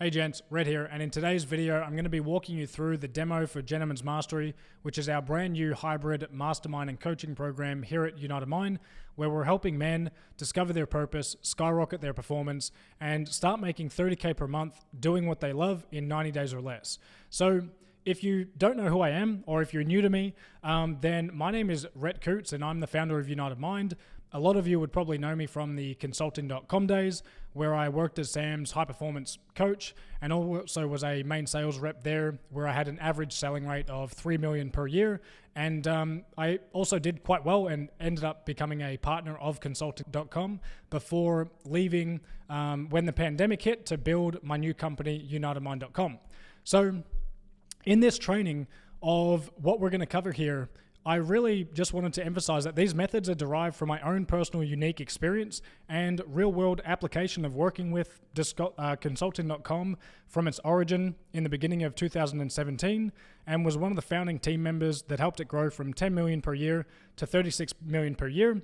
Hey gents, Red here, and in today's video I'm going to be walking you through the demo for Gentleman's Mastery, which is our brand new hybrid mastermind and coaching program here at United Mind, where we're helping men discover their purpose, skyrocket their performance, and start making $30K per month doing what they love in 90 days or less. So if you don't know who I am, or if you're new to me, then my name is Rhett Coots and I'm the founder of United Mind. A lot of you would probably know me from the consulting.com days, where I worked as Sam's high performance coach and also was a main sales rep there, where I had an average selling rate of $3 million per year. And I also did quite well and ended up becoming a partner of consulting.com before leaving when the pandemic hit to build my new company, unitedmind.com. So in this training of what we're going to cover here, I really just wanted to emphasize that these methods are derived from my own personal unique experience and real-world application of working with consulting.com from its origin in the beginning of 2017, and was one of the founding team members that helped it grow from 10 million per year to 36 million per year.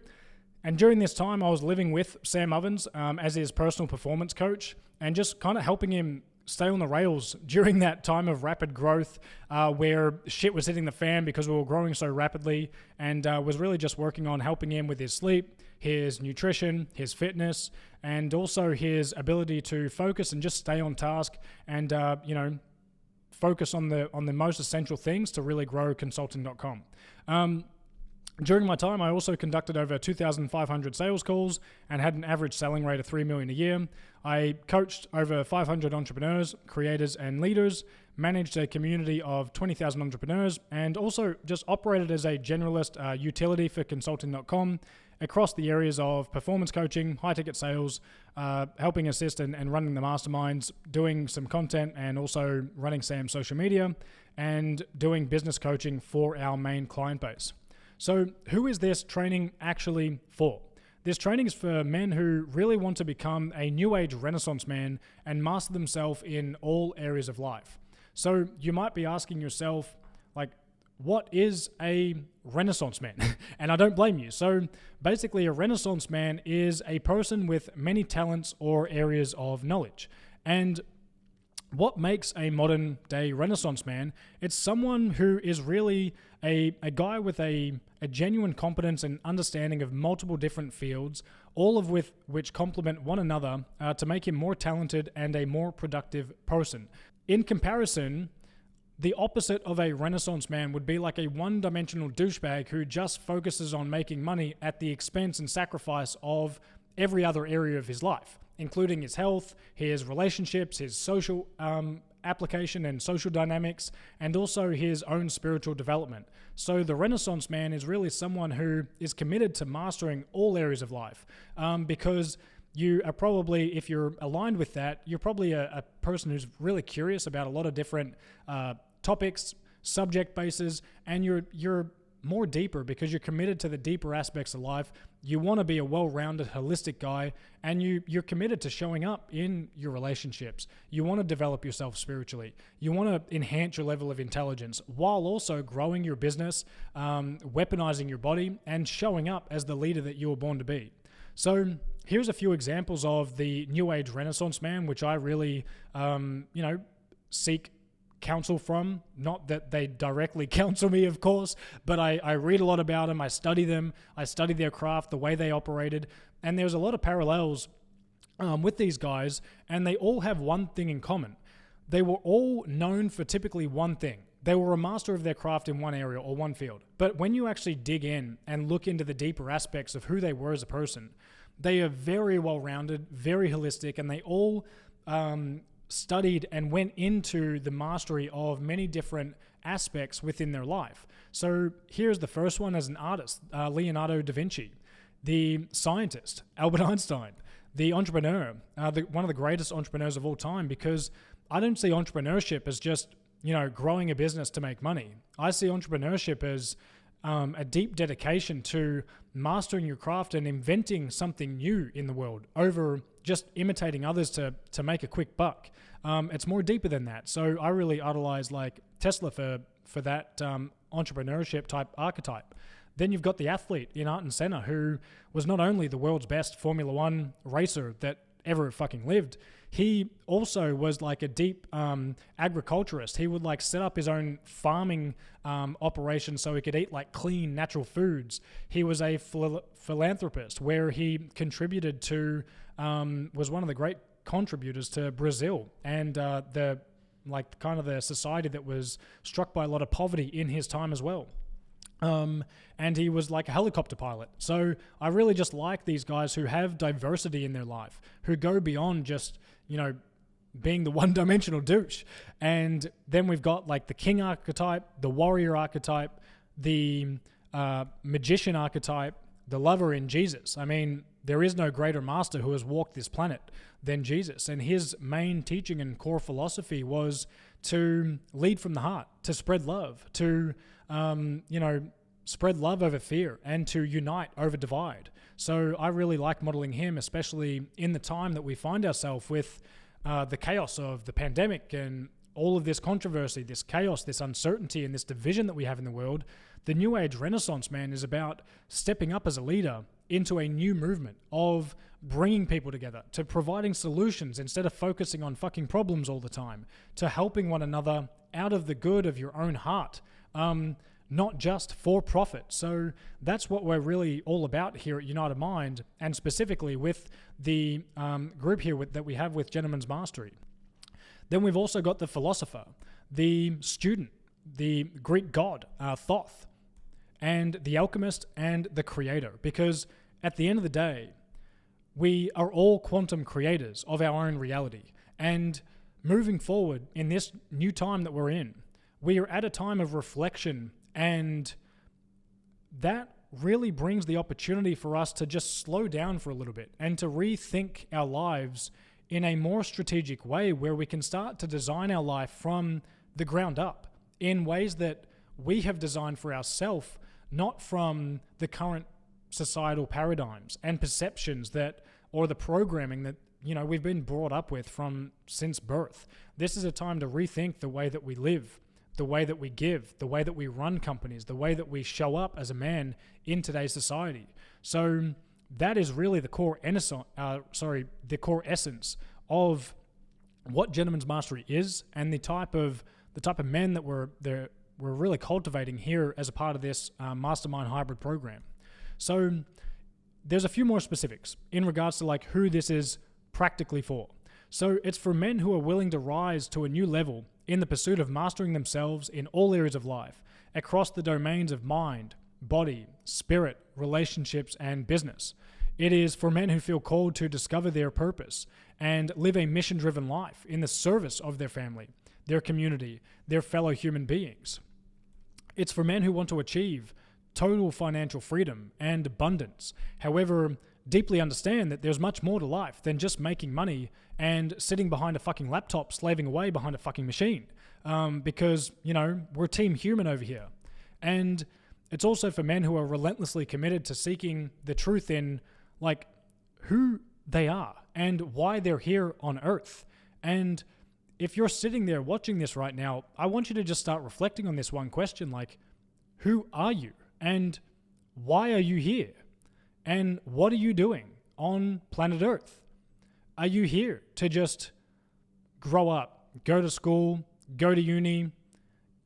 And during this time, I was living with Sam Ovens as his personal performance coach and just kind of helping him stay on the rails during that time of rapid growth where shit was hitting the fan because we were growing so rapidly, and was really just working on helping him with his sleep, his nutrition, his fitness, and also his ability to focus and just stay on task and, focus on the most essential things to really grow consulting.com. During my time, I also conducted over 2,500 sales calls and had an average selling rate of $3 million a year. I coached over 500 entrepreneurs, creators, and leaders, managed a community of 20,000 entrepreneurs, and also just operated as a generalist utility for consulting.com across the areas of performance coaching, high-ticket sales, helping assist and running the masterminds, doing some content, and also running Sam's social media, and doing business coaching for our main client base. So who is this training actually for? This training is for men who really want to become a new age Renaissance man and master themselves in all areas of life. So you might be asking yourself, like, what is a Renaissance man? And I don't blame you. So basically a Renaissance man is a person with many talents or areas of knowledge. And what makes a modern day Renaissance man? It's someone who is really a guy with a genuine competence and understanding of multiple different fields, all of which complement one another to make him more talented and a more productive person. In comparison, the opposite of a Renaissance man would be like a one-dimensional douchebag who just focuses on making money at the expense and sacrifice of every other area of his life, including his health, his relationships, his social application and social dynamics, and also his own spiritual development. So the Renaissance man is really someone who is committed to mastering all areas of life, because you are probably, if you're aligned with that, you're probably a person who's really curious about a lot of different topics, subject bases, and you're more deeper because you're committed to the deeper aspects of life. You want to be a well-rounded, holistic guy, and you're committed to showing up in your relationships. You want to develop yourself spiritually. You want to enhance your level of intelligence while also growing your business, weaponizing your body, and showing up as the leader that you were born to be. So here's a few examples of the New Age Renaissance man, which I really, seek counsel from. Not that they directly counsel me, of course, but I read a lot about them. I study them. I study their craft, the way they operated. And there's a lot of parallels with these guys, and they all have one thing in common. They were all known for typically one thing. They were a master of their craft in one area or one field. But when you actually dig in and look into the deeper aspects of who they were as a person, they are very well-rounded, very holistic, and they all studied and went into the mastery of many different aspects within their life. So here's the first one as an artist, Leonardo da Vinci, the scientist, Albert Einstein, the entrepreneur, one of the greatest entrepreneurs of all time, because I don't see entrepreneurship as just, growing a business to make money. I see entrepreneurship as a deep dedication to mastering your craft and inventing something new in the world over just imitating others to make a quick buck. It's more deeper than that. So I really idolize like Tesla for that entrepreneurship type archetype. Then you've got the athlete in Ayrton Senna, who was not only the world's best Formula One racer that ever fucking lived, he also was like a deep agriculturist. He would like set up his own farming operation so he could eat like clean natural foods. He was a philanthropist where he contributed to, was one of the great contributors to Brazil and the society that was struck by a lot of poverty in his time as well. And he was like a helicopter pilot. So I really just like these guys who have diversity in their life, who go beyond just, being the one-dimensional douche. And then we've got like the king archetype, the warrior archetype, the magician archetype, the lover in Jesus. I mean, there is no greater master who has walked this planet than Jesus. And his main teaching and core philosophy was to lead from the heart, to spread love, to spread love over fear, and to unite over divide. So I really like modeling him, especially in the time that we find ourselves with the chaos of the pandemic and all of this controversy, this chaos, this uncertainty, and this division that we have in the world. The New Age Renaissance, man, is about stepping up as a leader into a new movement of bringing people together, to providing solutions instead of focusing on fucking problems all the time, to helping one another out of the good of your own heart, not just for profit. So that's what we're really all about here at United Mind, and specifically with the group here that we have with Gentleman's Mastery. Then we've also got the philosopher, the student, the Greek god, Thoth, and the alchemist and the creator. Because at the end of the day, we are all quantum creators of our own reality. And moving forward in this new time that we're in, we are at a time of reflection, and that really brings the opportunity for us to just slow down for a little bit and to rethink our lives in a more strategic way, where we can start to design our life from the ground up in ways that we have designed for ourselves, not from the current societal paradigms and perceptions that, or the programming that, we've been brought up with from since birth. This is a time to rethink the way that we live, the way that we give, the way that we run companies, the way that we show up as a man in today's society. So that is really the core essence of what Gentleman's Mastery is, and the type of men that we're really cultivating here as a part of this Mastermind hybrid program. So there's a few more specifics in regards to like who this is practically for. So it's for men who are willing to rise to a new level in the pursuit of mastering themselves in all areas of life, across the domains of mind, body, spirit, relationships, and business. It is for men who feel called to discover their purpose and live a mission-driven life in the service of their family, their community, their fellow human beings. It's for men who want to achieve total financial freedom and abundance, however, deeply understand that there's much more to life than just making money and sitting behind a fucking laptop, slaving away behind a fucking machine. Because, we're team human over here. And it's also for men who are relentlessly committed to seeking the truth in, like, who they are and why they're here on Earth. And if you're sitting there watching this right now, I want you to just start reflecting on this one question, like, who are you? And why are you here? And what are you doing on planet Earth? Are you here to just grow up, go to school, go to uni,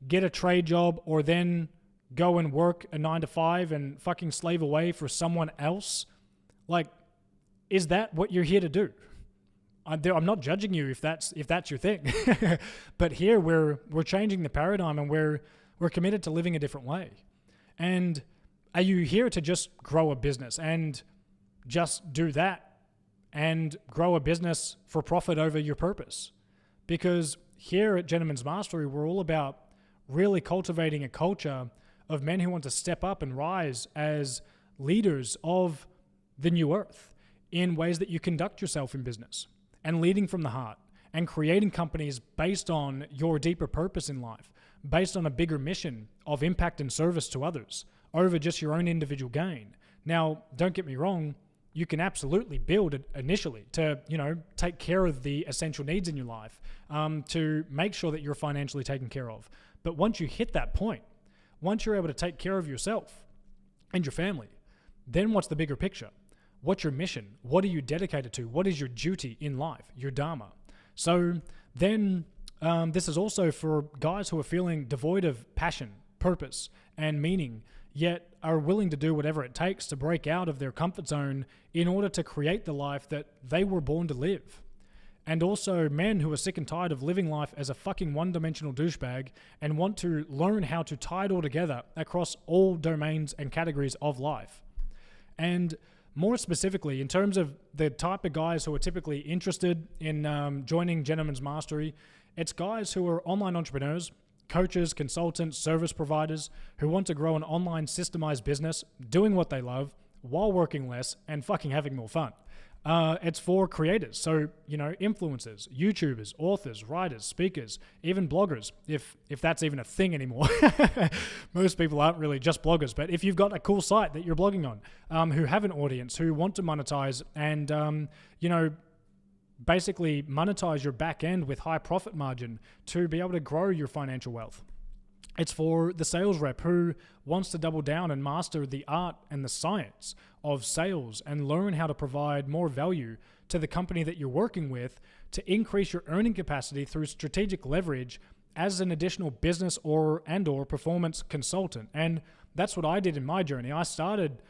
get a trade job, or then go and work a 9-to-5 and fucking slave away for someone else? Like, is that what you're here to do? I'm not judging you if that's your thing, but here we're changing the paradigm, and we're committed to living a different way. And are you here to just grow a business and just do that and grow a business for profit over your purpose? Because here at Gentleman's Mastery, we're all about really cultivating a culture of men who want to step up and rise as leaders of the new earth in ways that you conduct yourself in business, and leading from the heart, and creating companies based on your deeper purpose in life, based on a bigger mission of impact and service to others over just your own individual gain. Now, don't get me wrong, you can absolutely build it initially to, take care of the essential needs in your life, to make sure that you're financially taken care of. But once you hit that point, once you're able to take care of yourself and your family, then what's the bigger picture? what's your mission? What are you dedicated to? What is your duty in life, your dharma? So then this is also for guys who are feeling devoid of passion, purpose, and meaning, yet are willing to do whatever it takes to break out of their comfort zone in order to create the life that they were born to live. And also men who are sick and tired of living life as a fucking one-dimensional douchebag and want to learn how to tie it all together across all domains and categories of life. And more specifically, in terms of the type of guys who are typically interested in joining Gentleman's Mastery, it's guys who are online entrepreneurs, coaches, consultants, service providers who want to grow an online systemized business, doing what they love while working less and fucking having more fun. It's for creators, so, influencers, YouTubers, authors, writers, speakers, even bloggers, if that's even a thing anymore. Most people aren't really just bloggers, but if you've got a cool site that you're blogging on, who have an audience, who want to monetize and, basically monetize your back end with high profit margin to be able to grow your financial wealth. It's for the sales rep who wants to double down and master the art and the science of sales and learn how to provide more value to the company that you're working with to increase your earning capacity through strategic leverage as an additional business or performance consultant. And that's what I did in my journey. I started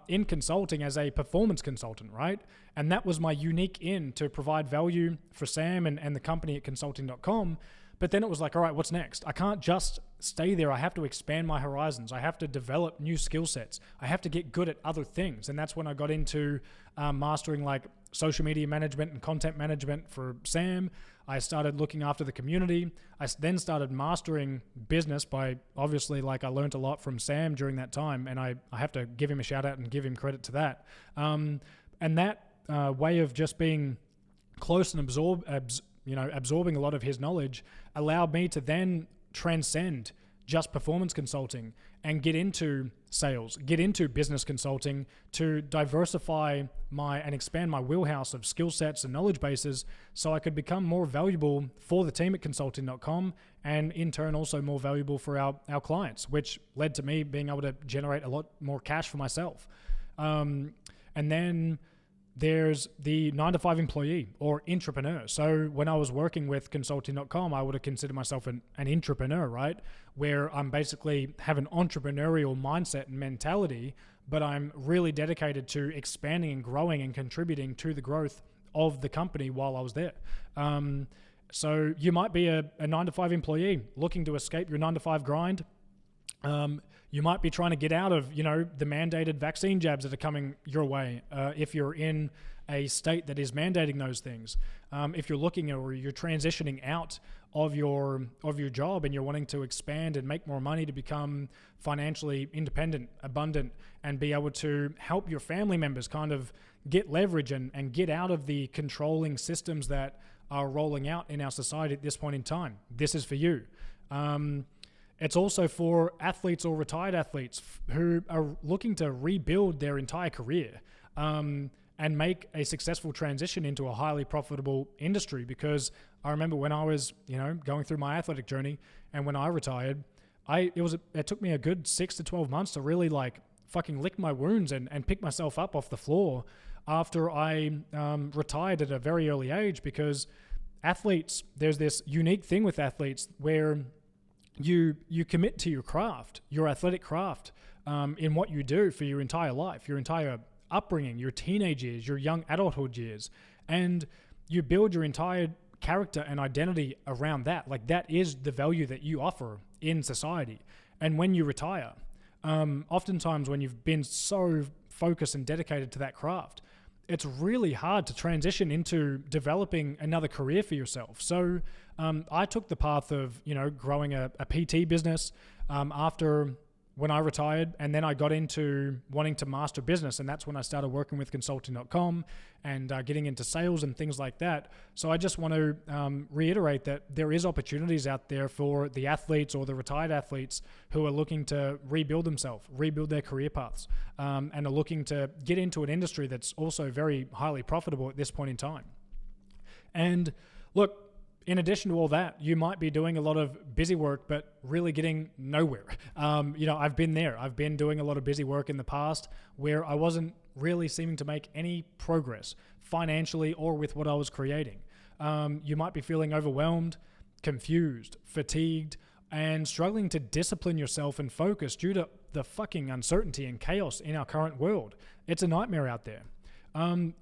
in consulting as a performance consultant, right? And that was my unique in to provide value for Sam and the company at consulting.com. But then it was like, all right, what's next? I can't just stay there. I have to expand my horizons. I have to develop new skill sets. I have to get good at other things. And that's when I got into mastering like social media management and content management for Sam. I started looking after the community. I then started mastering business by, obviously, like I learned a lot from Sam during that time. And I have to give him a shout out and give him credit to that. And that way of just being close and absorbing a lot of his knowledge allowed me to then transcend just performance consulting and get into sales, get into business consulting to diversify and expand my wheelhouse of skill sets and knowledge bases so I could become more valuable for the team at consulting.com and in turn also more valuable for our clients, which led to me being able to generate a lot more cash for myself. And then there's the 9-to-5 employee or entrepreneur. So when I was working with consulting.com, I would have considered myself an entrepreneur, right? Where I'm basically have an entrepreneurial mindset and mentality, but I'm really dedicated to expanding and growing and contributing to the growth of the company while I was there. So you might be a 9-to-5 employee looking to escape your 9-to-5 grind. You might be trying to get out of, the mandated vaccine jabs that are coming your way. If you're in a state that is mandating those things, if you're looking or you're transitioning out of your job and you're wanting to expand and make more money to become financially independent, abundant, and be able to help your family members kind of get leverage and get out of the controlling systems that are rolling out in our society at this point in time. This is for you. It's also for athletes or retired athletes who are looking to rebuild their entire career and make a successful transition into a highly profitable industry. Because I remember when I was, going through my athletic journey and when I retired, it took me a good 6 to 12 months to really like fucking lick my wounds and pick myself up off the floor after I retired at a very early age. Because athletes, there's this unique thing with athletes where you commit to your craft, your athletic craft, in what you do for your entire life, your entire upbringing, your teenage years, your young adulthood years, and you build your entire character and identity around that. Like that is the value that you offer in society. And when you retire, oftentimes when you've been so focused and dedicated to that craft, it's really hard to transition into developing another career for yourself. So I took the path of, growing a PT business after when I retired, and then I got into wanting to master business, and that's when I started working with consulting.com and getting into sales and things like that. So I just want to reiterate that there is opportunities out there for the athletes or the retired athletes who are looking to rebuild themselves, rebuild their career paths, and are looking to get into an industry that's also very highly profitable at this point in time. And look, in addition to all that, you might be doing a lot of busy work, but really getting nowhere. I've been there. I've been doing a lot of busy work in the past where I wasn't really seeming to make any progress financially or with what I was creating. You might be feeling overwhelmed, confused, fatigued, and struggling to discipline yourself and focus due to the fucking uncertainty and chaos in our current world. It's a nightmare out there.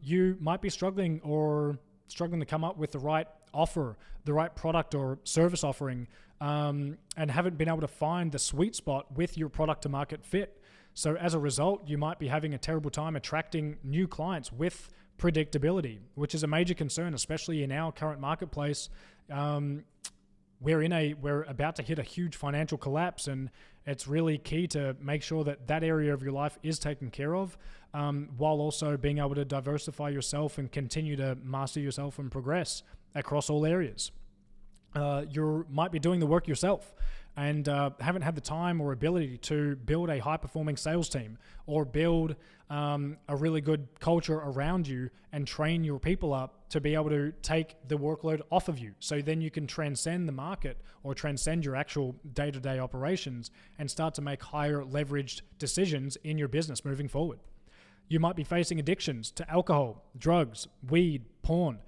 You might be struggling to come up with the right offer, the right product or service offering, and haven't been able to find the sweet spot with your product to market fit. So as a result, you might be having a terrible time attracting new clients with predictability, which is a major concern, especially in our current marketplace. We're about to hit a huge financial collapse, and it's really key to make sure that that area of your life is taken care of, while also being able to diversify yourself and continue to master yourself and progress across all areas. You might be doing the work yourself and haven't had the time or ability to build a high-performing sales team or build a really good culture around you and train your people up to be able to take the workload off of you. So then you can transcend the market or transcend your actual day-to-day operations and start to make higher leveraged decisions in your business moving forward. You might be facing addictions to alcohol, drugs, weed, porn,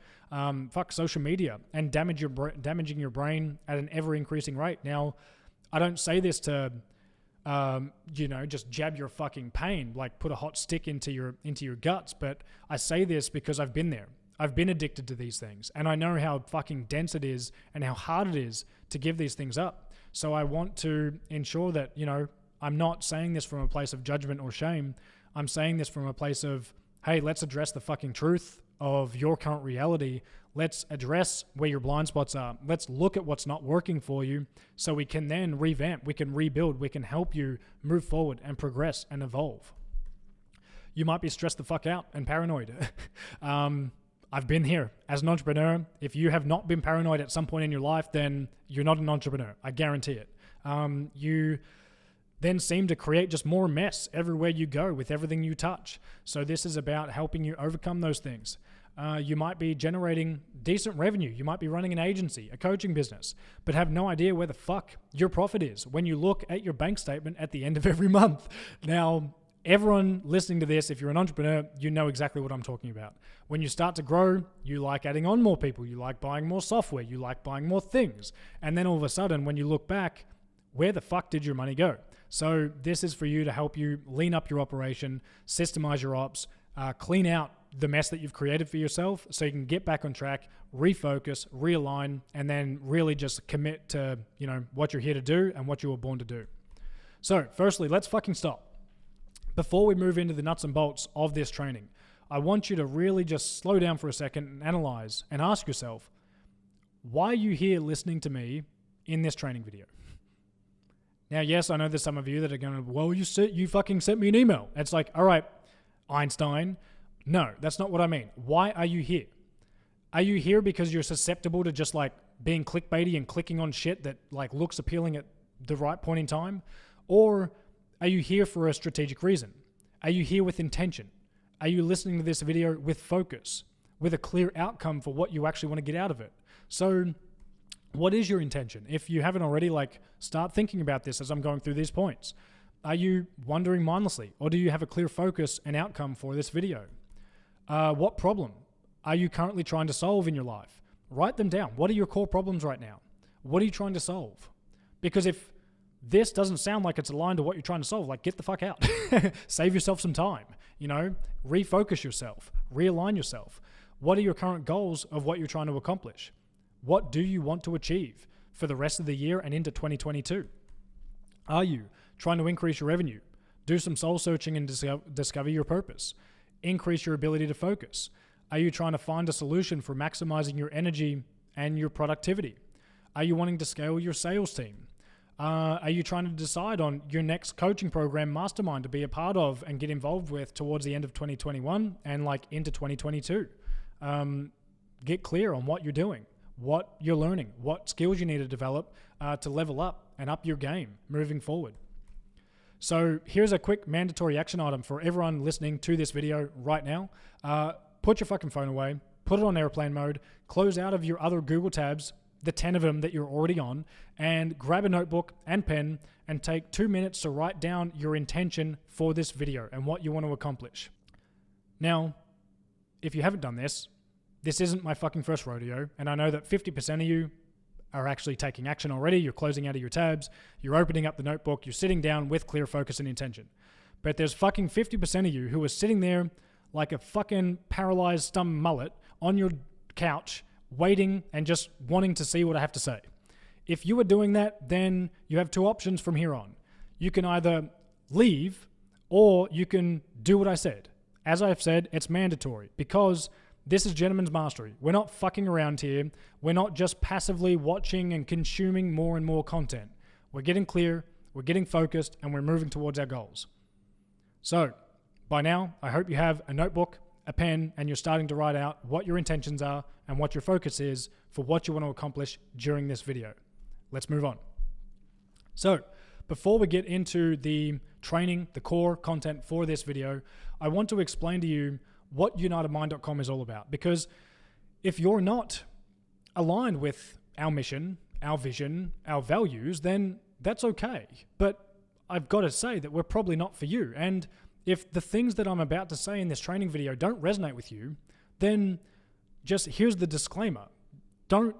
social media, and damaging your brain at an ever-increasing rate. Now, I don't say this to, just jab your fucking pain, like put a hot stick into your guts, but I say this because I've been there. I've been addicted to these things, and I know how fucking dense it is and how hard it is to give these things up. So I want to ensure that, I'm not saying this from a place of judgment or shame. I'm saying this from a place of, hey, let's address the fucking truth of your current reality. Let's address where your blind spots are. Let's look at what's not working for you so we can then revamp, we can rebuild, we can help you move forward and progress and evolve. You might be stressed the fuck out and paranoid. I've been here as an entrepreneur. If you have not been paranoid at some point in your life, then you're not an entrepreneur. I guarantee it. You then seem to create just more mess everywhere you go with everything you touch. So this is about helping you overcome those things. You might be generating decent revenue. You might be running an agency, a coaching business, but have no idea where the fuck your profit is when you look at your bank statement at the end of every month. Now, everyone listening to this, if you're an entrepreneur, you know exactly what I'm talking about. When you start to grow, you like adding on more people, you like buying more software, you like buying more things. And then all of a sudden, when you look back, where the fuck did your money go? So this is for you to help you lean up your operation, systemize your ops, clean out the mess that you've created for yourself so you can get back on track, refocus, realign, and then really just commit to, what you're here to do and what you were born to do. So firstly, let's fucking stop. Before we move into the nuts and bolts of this training, I want you to really just slow down for a second and analyze and ask yourself, why are you here listening to me in this training video? Now, yes, I know there's some of you that are going, well, you fucking sent me an email. It's like, all right, Einstein. No, that's not what I mean. Why are you here? Are you here because you're susceptible to just like being clickbaity and clicking on shit that like looks appealing at the right point in time? Or are you here for a strategic reason? Are you here with intention? Are you listening to this video with focus, with a clear outcome for what you actually want to get out of it? So what is your intention? If you haven't already, start thinking about this as I'm going through these points. Are you wandering mindlessly, or do you have a clear focus and outcome for this video? What problem are you currently trying to solve in your life? Write them down. What are your core problems right now? What are you trying to solve? Because if this doesn't sound like it's aligned to what you're trying to solve, get the fuck out. Save yourself some time, refocus yourself, realign yourself. What are your current goals of what you're trying to accomplish? What do you want to achieve for the rest of the year and into 2022? Are you trying to increase your revenue? Do some soul searching and discover your purpose. Increase your ability to focus. Are you trying to find a solution for maximizing your energy and your productivity? Are you wanting to scale your sales team? Are you trying to decide on your next coaching program, Mastermind, to be a part of and get involved with towards the end of 2021 and into 2022? Get clear on what you're doing, what you're learning, what skills you need to develop to level up and up your game moving forward. So here's a quick mandatory action item for everyone listening to this video right now. Put your fucking phone away, put it on airplane mode, close out of your other Google tabs, the 10 of them that you're already on, and grab a notebook and pen and take 2 minutes to write down your intention for this video and what you want to accomplish. Now, if you haven't done this, this isn't my fucking first rodeo, and I know that 50% of you are actually taking action already. You're closing out of your tabs, you're opening up the notebook, you're sitting down with clear focus and intention. But there's fucking 50% of you who are sitting there like a fucking paralyzed, stumped mullet on your couch, waiting and just wanting to see what I have to say. If you are doing that, then you have two options from here on. You can either leave or you can do what I said. As I've said, it's mandatory because this is Gentleman's Mastery. We're not fucking around here. We're not just passively watching and consuming more and more content. We're getting clear, we're getting focused, and we're moving towards our goals. So, by now, I hope you have a notebook, a pen, and you're starting to write out what your intentions are and what your focus is for what you want to accomplish during this video. Let's move on. So, before we get into the training, the core content for this video, I want to explain to you what UnitedMind.com is all about. Because if you're not aligned with our mission, our vision, our values, then that's okay. But I've got to say that we're probably not for you. And if the things that I'm about to say in this training video don't resonate with you, then just here's the disclaimer. Don't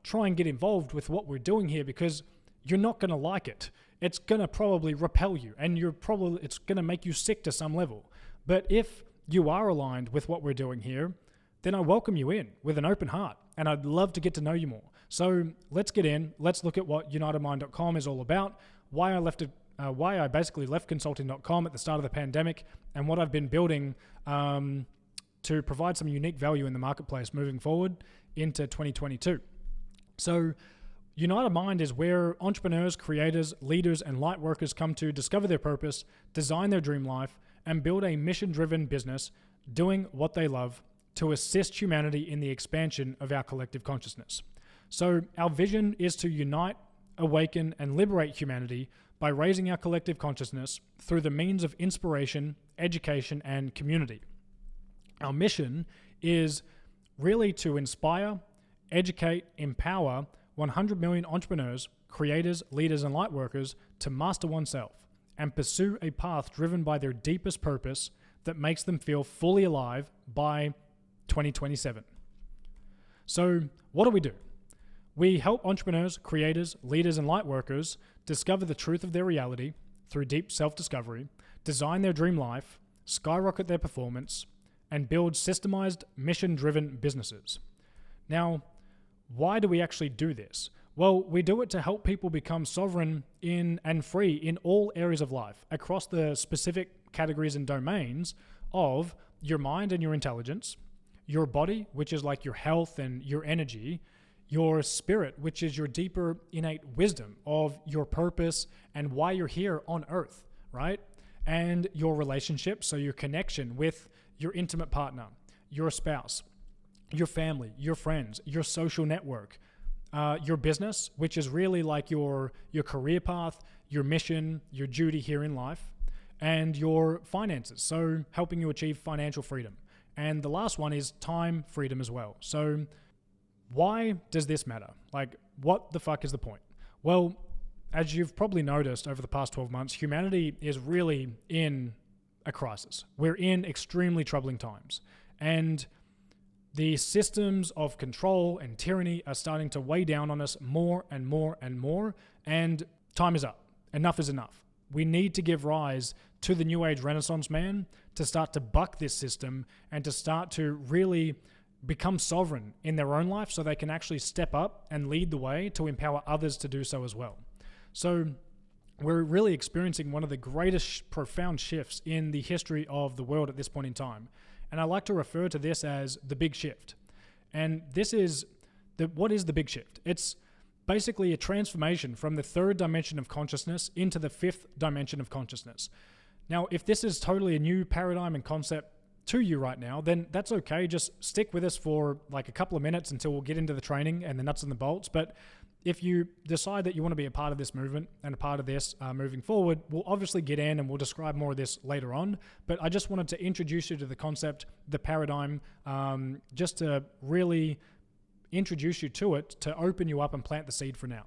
try and get involved with what we're doing here because you're not going to like it. It's going to probably repel you and it's going to make you sick to some level. But if you are aligned with what we're doing here, then I welcome you in with an open heart and I'd love to get to know you more. So let's get in. Let's look at what UnitedMind.com is all about, why I basically left consulting.com at the start of the pandemic, and what I've been building to provide some unique value in the marketplace moving forward into 2022. So United Mind is where entrepreneurs, creators, leaders, and light workers come to discover their purpose, design their dream life, and build a mission-driven business doing what they love to assist humanity in the expansion of our collective consciousness. So our vision is to unite, awaken, and liberate humanity by raising our collective consciousness through the means of inspiration, education, and community. Our mission is really to inspire, educate, empower 100 million entrepreneurs, creators, leaders, and light workers to master oneself and pursue a path driven by their deepest purpose that makes them feel fully alive by 2027. So what do? We help entrepreneurs, creators, leaders, and light workers discover the truth of their reality through deep self-discovery, design their dream life, skyrocket their performance, and build systemized, mission-driven businesses. Now, why do we actually do this? Well, we do it to help people become sovereign in and free in all areas of life across the specific categories and domains of your mind and your intelligence, your body, which is like your health and your energy, your spirit, which is your deeper innate wisdom of your purpose and why you're here on earth, right? And your relationship, so your connection with your intimate partner, your spouse, your family, your friends, your social network, your business, which is really like your career path, your mission, your duty here in life, and your finances, so helping you achieve financial freedom. And the last one is time freedom as well. So why does this matter? What the fuck is the point? Well, as you've probably noticed over the past 12 months, humanity is really in a crisis. We're in extremely troubling times. And the systems of control and tyranny are starting to weigh down on us more and more and more. And time is up. Enough is enough. We need to give rise to the New Age Renaissance man to start to buck this system and to start to really become sovereign in their own life so they can actually step up and lead the way to empower others to do so as well. So we're really experiencing one of the greatest profound shifts in the history of the world at this point in time. And I like to refer to this as the big shift. And this is what is the big shift? It's basically a transformation from the third dimension of consciousness into the fifth dimension of consciousness. Now, if this is totally a new paradigm and concept to you right now, then that's okay. Just stick with us for a couple of minutes until we'll get into the training and the nuts and the bolts. But if you decide that you want to be a part of this movement and a part of this moving forward, we'll obviously get in and we'll describe more of this later on. But I just wanted to introduce you to the concept, the paradigm, just to really introduce you to it, to open you up and plant the seed for now.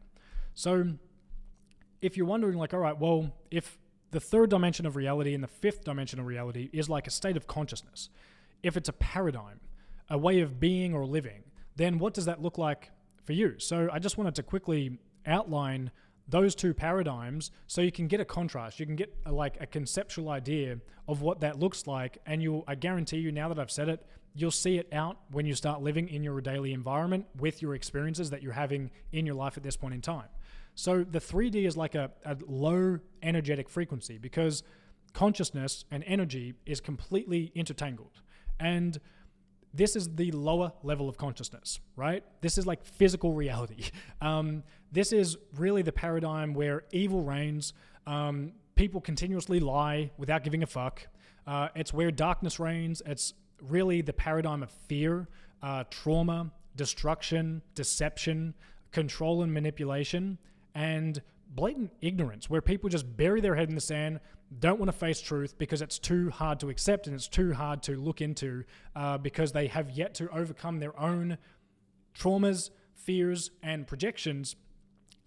So if you're wondering all right, well, if The third dimension of reality and the fifth dimension of reality is like a state of consciousness. If it's a paradigm, a way of being or living, then what does that look like for you? So I just wanted to quickly outline those two paradigms so you can get a contrast. You can get a conceptual idea of what that looks like, and I guarantee you, now that I've said it, you'll see it out when you start living in your daily environment with your experiences that you're having in your life at this point in time. So the 3D is like a low energetic frequency, because consciousness and energy is completely intertangled. And this is the lower level of consciousness, right? This is like physical reality. This is really the paradigm where evil reigns. People continuously lie without giving a fuck. It's where darkness reigns. It's really the paradigm of fear, trauma, destruction, deception, control and manipulation, and blatant ignorance, where people just bury their head in the sand, don't want to face truth because it's too hard to accept and it's too hard to look into, because they have yet to overcome their own traumas, fears, and projections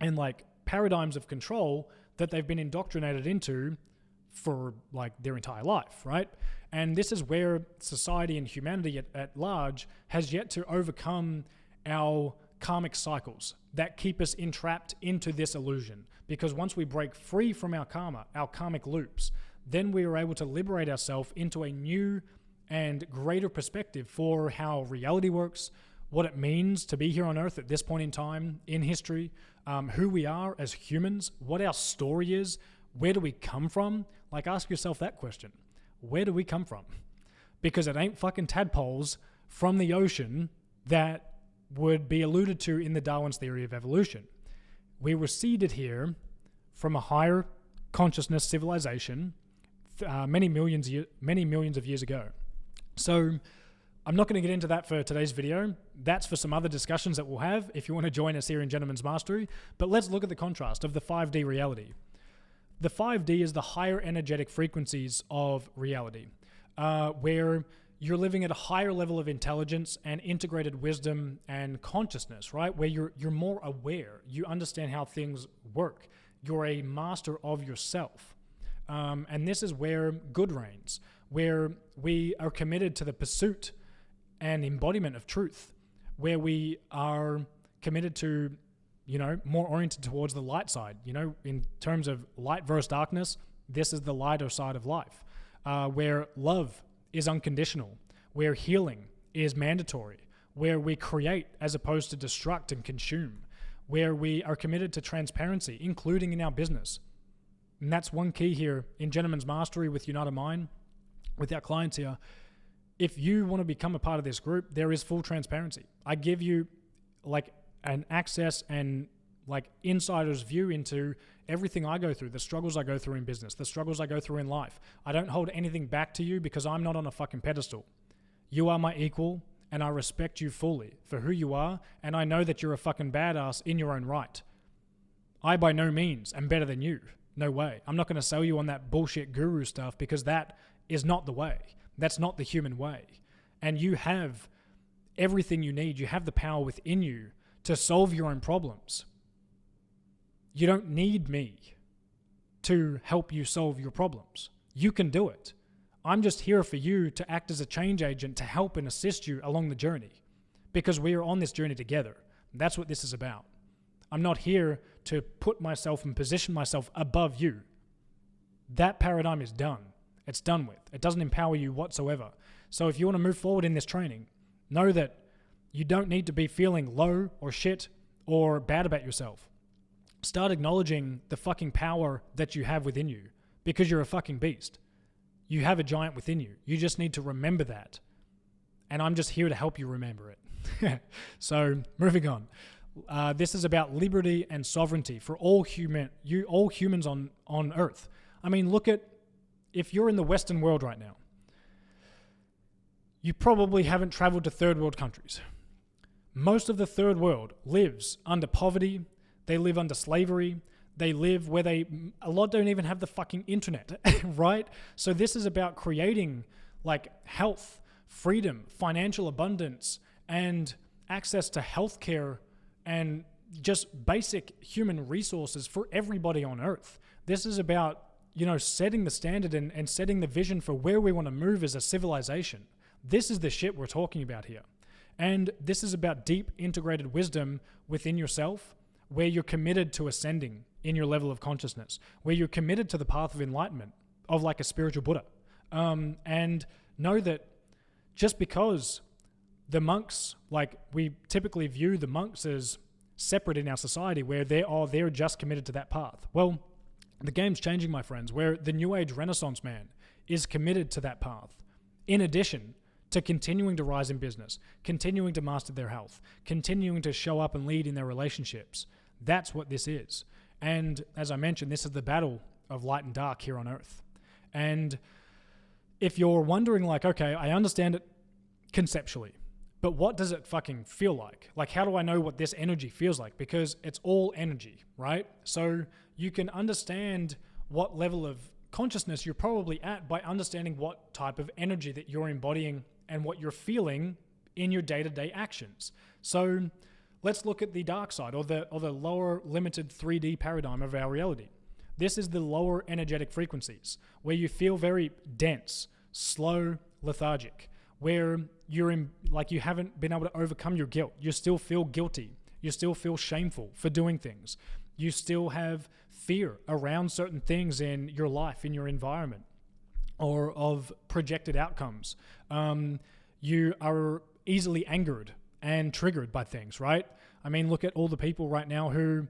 and like paradigms of control that they've been indoctrinated into for like their entire life, right? And this is where society and humanity at large has yet to overcome our karmic cycles that keep us entrapped into this illusion. Because once we break free from our karma, our karmic loops, then we are able to liberate ourselves into a new and greater perspective for how reality works, what it means to be here on Earth at this point in time in history, who we are as humans, what our story is, where do we come from? Like, ask yourself that question. Where do we come from? Because it ain't fucking tadpoles from the ocean that would be alluded to in the Darwin's theory of evolution. We were seeded here from a higher consciousness civilization many millions of years ago. So I'm not going to get into that for today's video. That's for some other discussions that we'll have if you want to join us here in Gentleman's Mastery. But let's look at the contrast of the 5D reality. The 5D is the higher energetic frequencies of reality, where you're living at a higher level of intelligence and integrated wisdom and consciousness, right? Where you're more aware. You understand how things work. You're a master of yourself. And this is where good reigns, where we are committed to the pursuit and embodiment of truth, where we are committed to, more oriented towards the light side, in terms of light versus darkness. This is the lighter side of life, where love is unconditional, where healing is mandatory, where we create as opposed to destruct and consume, where we are committed to transparency, including in our business. And that's one key here in Gentleman's Mastery with United Mind, with our clients here. If you want to become a part of this group, there is full transparency. I give you like an access and like insider's view into everything I go through, the struggles I go through in business, the struggles I go through in life. I don't hold anything back to you because I'm not on a fucking pedestal. You are my equal, and I respect you fully for who you are, and I know that you're a fucking badass in your own right. I by no means am better than you. No way. I'm not going to sell you on that bullshit guru stuff, because that is not the way. That's not the human way. And you have everything you need. You have the power within you to solve your own problems. You don't need me to help you solve your problems. You can do it. I'm just here for you to act as a change agent to help and assist you along the journey, because we are on this journey together. That's what this is about. I'm not here to put myself and position myself above you. That paradigm is done. It's done with. It doesn't empower you whatsoever. So if you want to move forward in this training, know that you don't need to be feeling low or shit or bad about yourself. Start acknowledging the fucking power that you have within you, because you're a fucking beast. You have a giant within you. You just need to remember that. And I'm just here to help you remember it. So moving on. This is about liberty and sovereignty for all humans on Earth. I mean, look at, if you're in the Western world right now, you probably haven't traveled to third world countries. Most of the third world lives under poverty. They live under slavery. They live where a lot don't even have the fucking internet, right? So this is about creating like health, freedom, financial abundance, and access to healthcare and just basic human resources for everybody on Earth. This is about, setting the standard and setting the vision for where we want to move as a civilization. This is the shit we're talking about here. And this is about deep integrated wisdom within yourself, where you're committed to ascending in your level of consciousness, where you're committed to the path of enlightenment, of like a spiritual Buddha. And know that just because the monks, like we typically view the monks as separate in our society, where they're just committed to that path. Well, the game's changing, my friends, where the New Age Renaissance man is committed to that path, in addition to continuing to rise in business, continuing to master their health, continuing to show up and lead in their relationships. That's what this is. And as I mentioned, this is the battle of light and dark here on Earth. And if you're wondering like, okay, I understand it conceptually, but what does it fucking feel like? Like, how do I know what this energy feels like? Because it's all energy, right? So you can understand what level of consciousness you're probably at by understanding what type of energy that you're embodying and what you're feeling in your day-to-day actions. So let's look at the dark side, or the lower limited 3D paradigm of our reality. This is the lower energetic frequencies, where you feel very dense, slow, lethargic, where you're in, like, you haven't been able to overcome your guilt. You still feel guilty. You still feel shameful for doing things. You still have fear around certain things in your life, in your environment, or of projected outcomes. You are easily angered and triggered by things, right? I mean, look at all the people right now who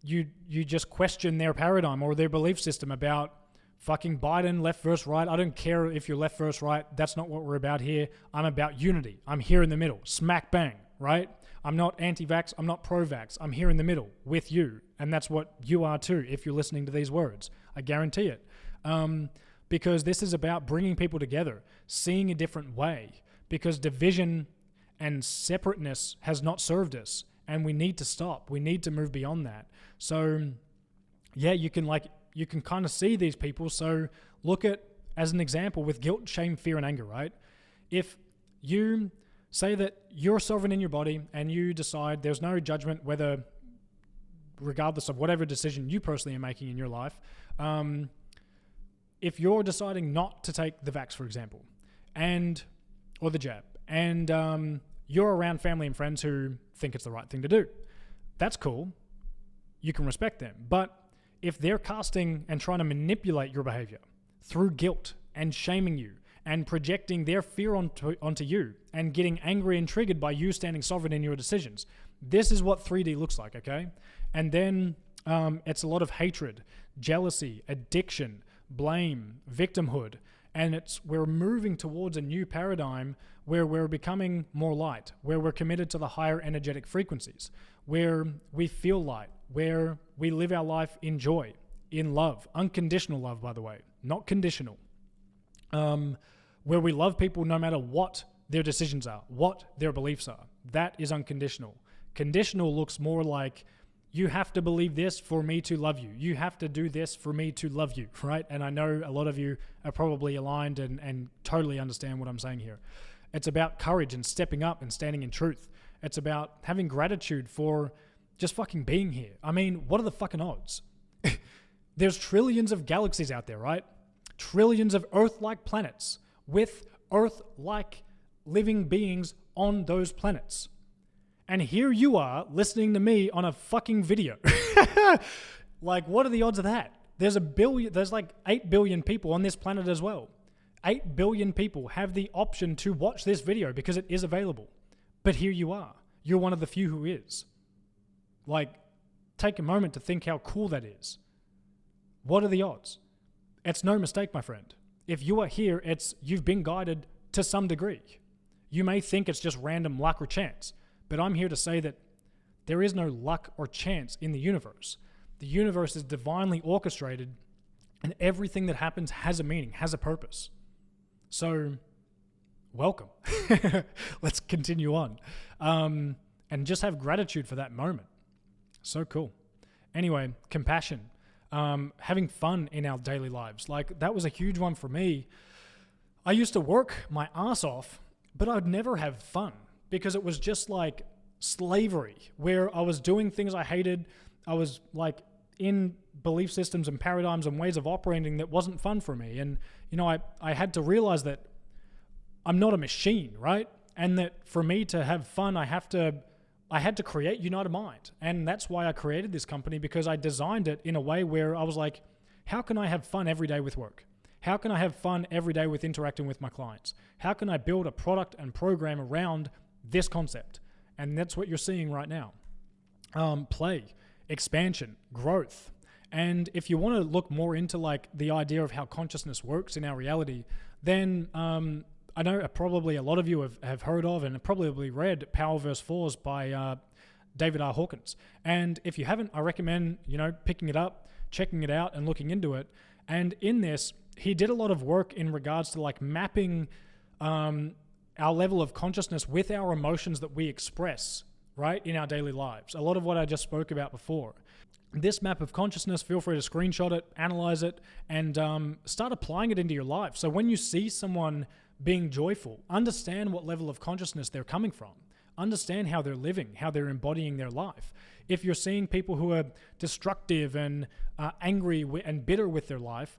you just question their paradigm or their belief system about fucking Biden, left versus right. I don't care if you're left versus right. That's not what we're about here. I'm about unity. I'm here in the middle, smack bang, right? I'm not anti-vax. I'm not pro-vax. I'm here in the middle with you. And that's what you are too, if you're listening to these words. I guarantee it. Because this is about bringing people together, seeing a different way, because division and separateness has not served us, and we need to stop. We need to move beyond that. So yeah, you can kind of see these people. So look at, as an example, with guilt, shame, fear, and anger, right? If you say that you're sovereign in your body and you decide there's no judgment, regardless of whatever decision you personally are making in your life, if you're deciding not to take the vax, for example, or the jab, and you're around family and friends who think it's the right thing to do, that's cool. You can respect them. But if they're casting and trying to manipulate your behavior through guilt and shaming you and projecting their fear onto you and getting angry and triggered by you standing sovereign in your decisions, this is what 3D looks like, okay? And then it's a lot of hatred, jealousy, addiction, blame, victimhood, and we're moving towards a new paradigm where we're becoming more light, where we're committed to the higher energetic frequencies, where we feel light, where we live our life in joy, in love, unconditional love, by the way, not conditional, where we love people no matter what their decisions are, what their beliefs are. That is unconditional. Conditional looks more like, you have to believe this for me to love you. You have to do this for me to love you, right? And I know a lot of you are probably aligned and totally understand what I'm saying here. It's about courage and stepping up and standing in truth. It's about having gratitude for just fucking being here. I mean, what are the fucking odds? There's trillions of galaxies out there, right? Trillions of Earth-like planets with Earth-like living beings on those planets. And here you are listening to me on a fucking video. Like, what are the odds of that? There's like 8 billion people on this planet as well. 8 billion people have the option to watch this video because it is available. But here you are. You're one of the few who is. Like, take a moment to think how cool that is. What are the odds? It's no mistake, my friend. If you are here, you've been guided to some degree. You may think it's just random luck or chance, but I'm here to say that there is no luck or chance in the universe. The universe is divinely orchestrated, and everything that happens has a meaning, has a purpose. So, welcome. Let's continue on. And just have gratitude for that moment. So cool. Anyway, compassion. Having fun in our daily lives. Like, that was a huge one for me. I used to work my ass off, but I'd never have fun because it was just like slavery, where I was doing things I hated. I was like in belief systems and paradigms and ways of operating that wasn't fun for me. And, I had to realize that I'm not a machine, right? And that for me to have fun, I had to create United Mind. And that's why I created this company, because I designed it in a way where I was like, how can I have fun every day with work? How can I have fun every day with interacting with my clients? How can I build a product and program around this concept? And that's what you're seeing right now. Play, expansion, growth. And if you want to look more into like the idea of how consciousness works in our reality, then I know probably a lot of you have heard of and probably read Power vs. Force by David R. Hawkins. And if you haven't, I recommend, picking it up, checking it out and looking into it. And in this, he did a lot of work in regards to like mapping our level of consciousness with our emotions that we express, right, in our daily lives. A lot of what I just spoke about before. This map of consciousness, feel free to screenshot it, analyze it, and start applying it into your life. So when you see someone being joyful, understand what level of consciousness they're coming from. Understand how they're living, how they're embodying their life. If you're seeing people who are destructive and angry and bitter with their life,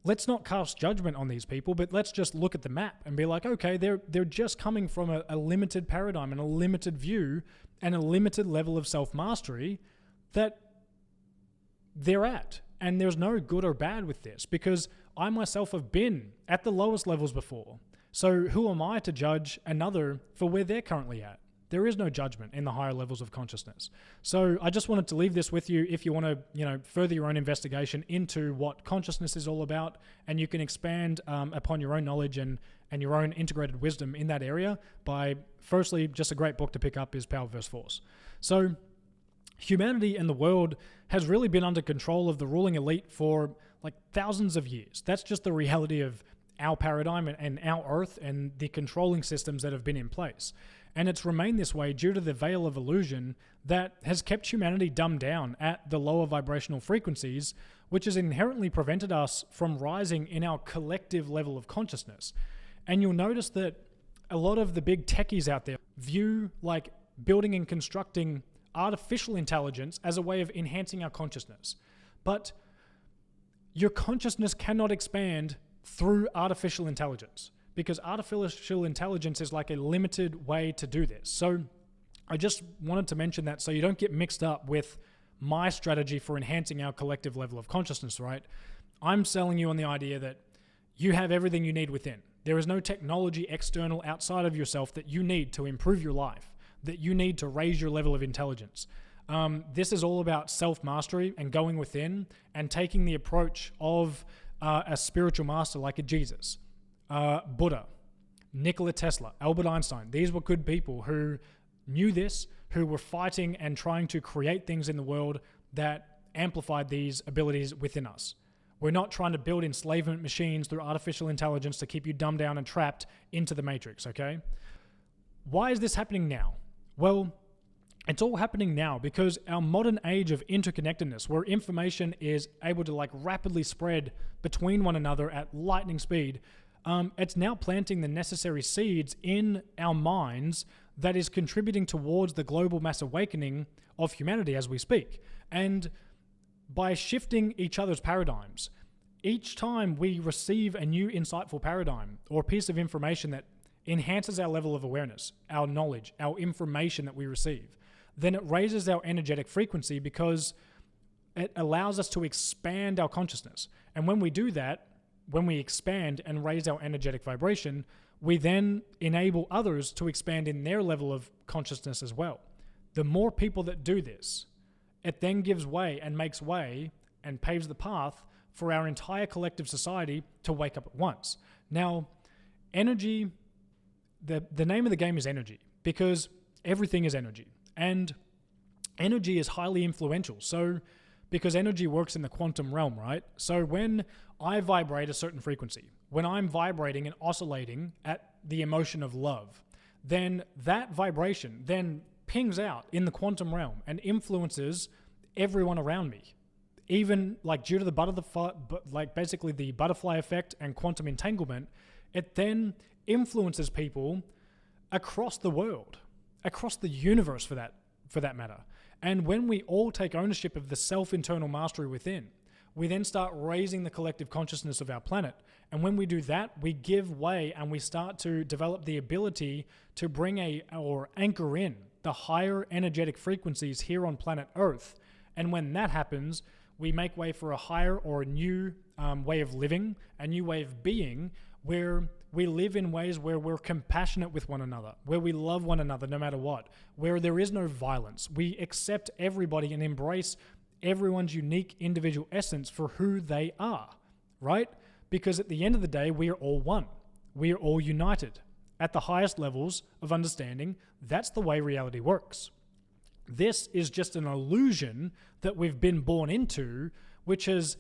let's not cast judgment on these people, but let's just look at the map and be like, okay, they're just coming from a limited paradigm and a limited view and a limited level of self-mastery that they're at. And there's no good or bad with this, because I myself have been at the lowest levels before. So who am I to judge another for where they're currently at? There is no judgment in the higher levels of consciousness. So I just wanted to leave this with you if you want to, further your own investigation into what consciousness is all about, and you can expand upon your own knowledge and your own integrated wisdom in that area by, firstly, just a great book to pick up is Power vs. Force. So humanity and the world has really been under control of the ruling elite for like thousands of years. That's just the reality of our paradigm and our earth and the controlling systems that have been in place. And it's remained this way due to the veil of illusion that has kept humanity dumbed down at the lower vibrational frequencies, which has inherently prevented us from rising in our collective level of consciousness. And you'll notice that a lot of the big techies out there view like building and constructing artificial intelligence as a way of enhancing our consciousness. But your consciousness cannot expand through artificial intelligence, because artificial intelligence is like a limited way to do this. So I just wanted to mention that so you don't get mixed up with my strategy for enhancing our collective level of consciousness, right? I'm selling you on the idea that you have everything you need within. There is no technology external outside of yourself that you need to improve your life, that you need to raise your level of intelligence. This is all about self-mastery and going within and taking the approach of a spiritual master like a Jesus, Buddha, Nikola Tesla, Albert Einstein. These were good people who knew this, who were fighting and trying to create things in the world that amplified these abilities within us. We're not trying to build enslavement machines through artificial intelligence to keep you dumbed down and trapped into the matrix, okay? Why is this happening now? Well, it's all happening now because our modern age of interconnectedness, where information is able to like rapidly spread between one another at lightning speed, it's now planting the necessary seeds in our minds that is contributing towards the global mass awakening of humanity as we speak. And by shifting each other's paradigms, each time we receive a new insightful paradigm or piece of information that enhances our level of awareness, our knowledge, our information that we receive, then it raises our energetic frequency because it allows us to expand our consciousness. And when we do that, when we expand and raise our energetic vibration, we then enable others to expand in their level of consciousness as well. The more people that do this, it then gives way and makes way and paves the path for our entire collective society to wake up at once. Now, energy, the name of the game is energy, because everything is energy. And energy is highly influential. So, because energy works in the quantum realm, right? So when I vibrate a certain frequency, when I'm vibrating and oscillating at the emotion of love, then that vibration then pings out in the quantum realm and influences everyone around me. Even like due to the butterfly effect and quantum entanglement, it then influences people across the world, across the universe for that matter. And when we all take ownership of the self-internal mastery within, we then start raising the collective consciousness of our planet. And when we do that, we give way and we start to develop the ability to bring or anchor in the higher energetic frequencies here on planet Earth. And when that happens, we make way for a higher or a new way of living, a new way of being, where we live in ways where we're compassionate with one another, where we love one another no matter what, where there is no violence. We accept everybody and embrace everyone's unique individual essence for who they are, right? Because at the end of the day, we are all one. We are all united. At the highest levels of understanding, that's the way reality works. This is just an illusion that we've been born into, which has,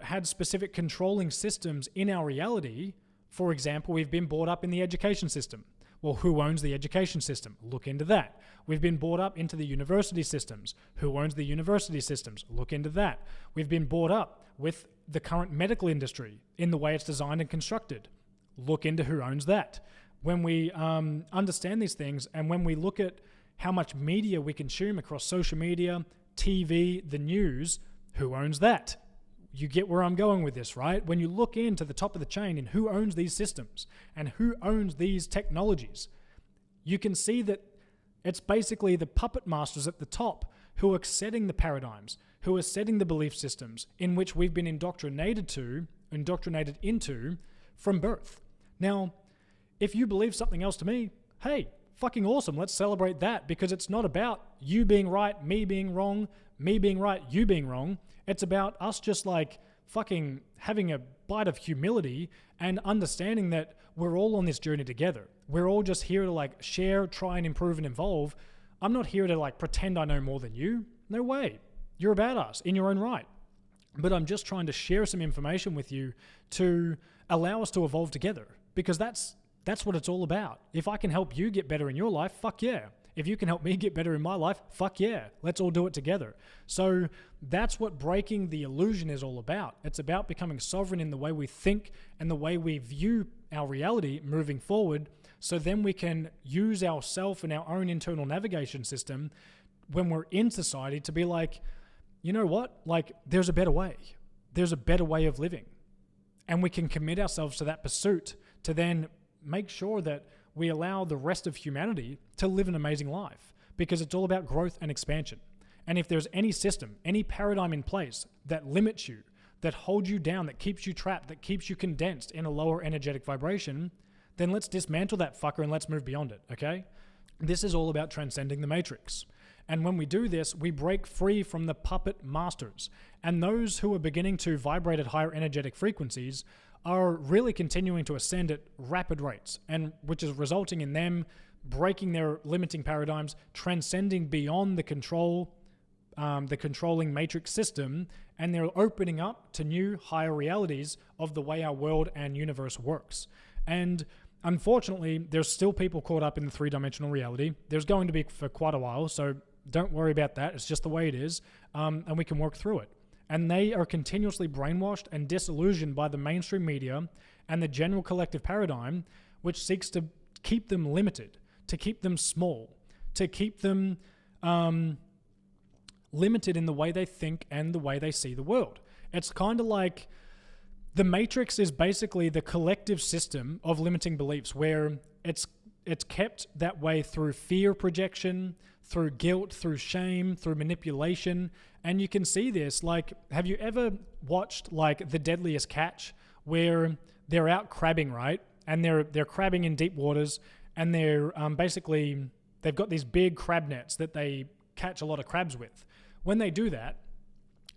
had specific controlling systems in our reality. For example, we've been brought up in the education system. Well, who owns the education system? Look into that. We've been brought up into the university systems. Who owns the university systems? Look into that. We've been brought up with the current medical industry in the way it's designed and constructed. Look into who owns that. When we understand these things, and when we look at how much media we consume across social media, TV, the news, who owns that? You get where I'm going with this, right? When you look into the top of the chain and who owns these systems and who owns these technologies, you can see that it's basically the puppet masters at the top who are setting the paradigms, who are setting the belief systems in which we've been indoctrinated into from birth. Now, if you believe something else to me, hey, fucking awesome. Let's celebrate that, because it's not about you being right, me being wrong, me being right, you being wrong. It's about us just like fucking having a bite of humility and understanding that we're all on this journey together. We're all just here to like share, try and improve and evolve. I'm not here to like pretend I know more than you. No way. You're a badass in your own right. But I'm just trying to share some information with you to allow us to evolve together, because that's what it's all about. If I can help you get better in your life, fuck yeah. If you can help me get better in my life, fuck yeah. Let's all do it together. So that's what breaking the illusion is all about. It's about becoming sovereign in the way we think and the way we view our reality moving forward, so then we can use ourself and our own internal navigation system when we're in society to be like, you know what? Like, there's a better way. There's a better way of living. And we can commit ourselves to that pursuit to then make sure that we allow the rest of humanity to live an amazing life, because it's all about growth and expansion. And if there's any system, any paradigm in place that limits you, that holds you down, that keeps you trapped, that keeps you condensed in a lower energetic vibration, then let's dismantle that fucker and let's move beyond it, okay? This is all about transcending the matrix. And when we do this, we break free from the puppet masters. And those who are beginning to vibrate at higher energetic frequencies are really continuing to ascend at rapid rates, and which is resulting in them breaking their limiting paradigms, transcending beyond the controlling matrix system, and they're opening up to new higher realities of the way our world and universe works. And unfortunately, there's still people caught up in the three-dimensional reality. There's going to be for quite a while, so don't worry about that. It's just the way it is, and we can work through it. And they are continuously brainwashed and disillusioned by the mainstream media and the general collective paradigm, which seeks to keep them limited, to keep them small, to keep them limited in the way they think and the way they see the world. It's kind of like the matrix is basically the collective system of limiting beliefs, where it's kept that way through fear projection, through guilt, through shame, through manipulation. And you can see this, like, have you ever watched like The Deadliest Catch, where they're out crabbing, right? And they're crabbing in deep waters, and they're basically, they've got these big crab nets that they catch a lot of crabs with. When they do that,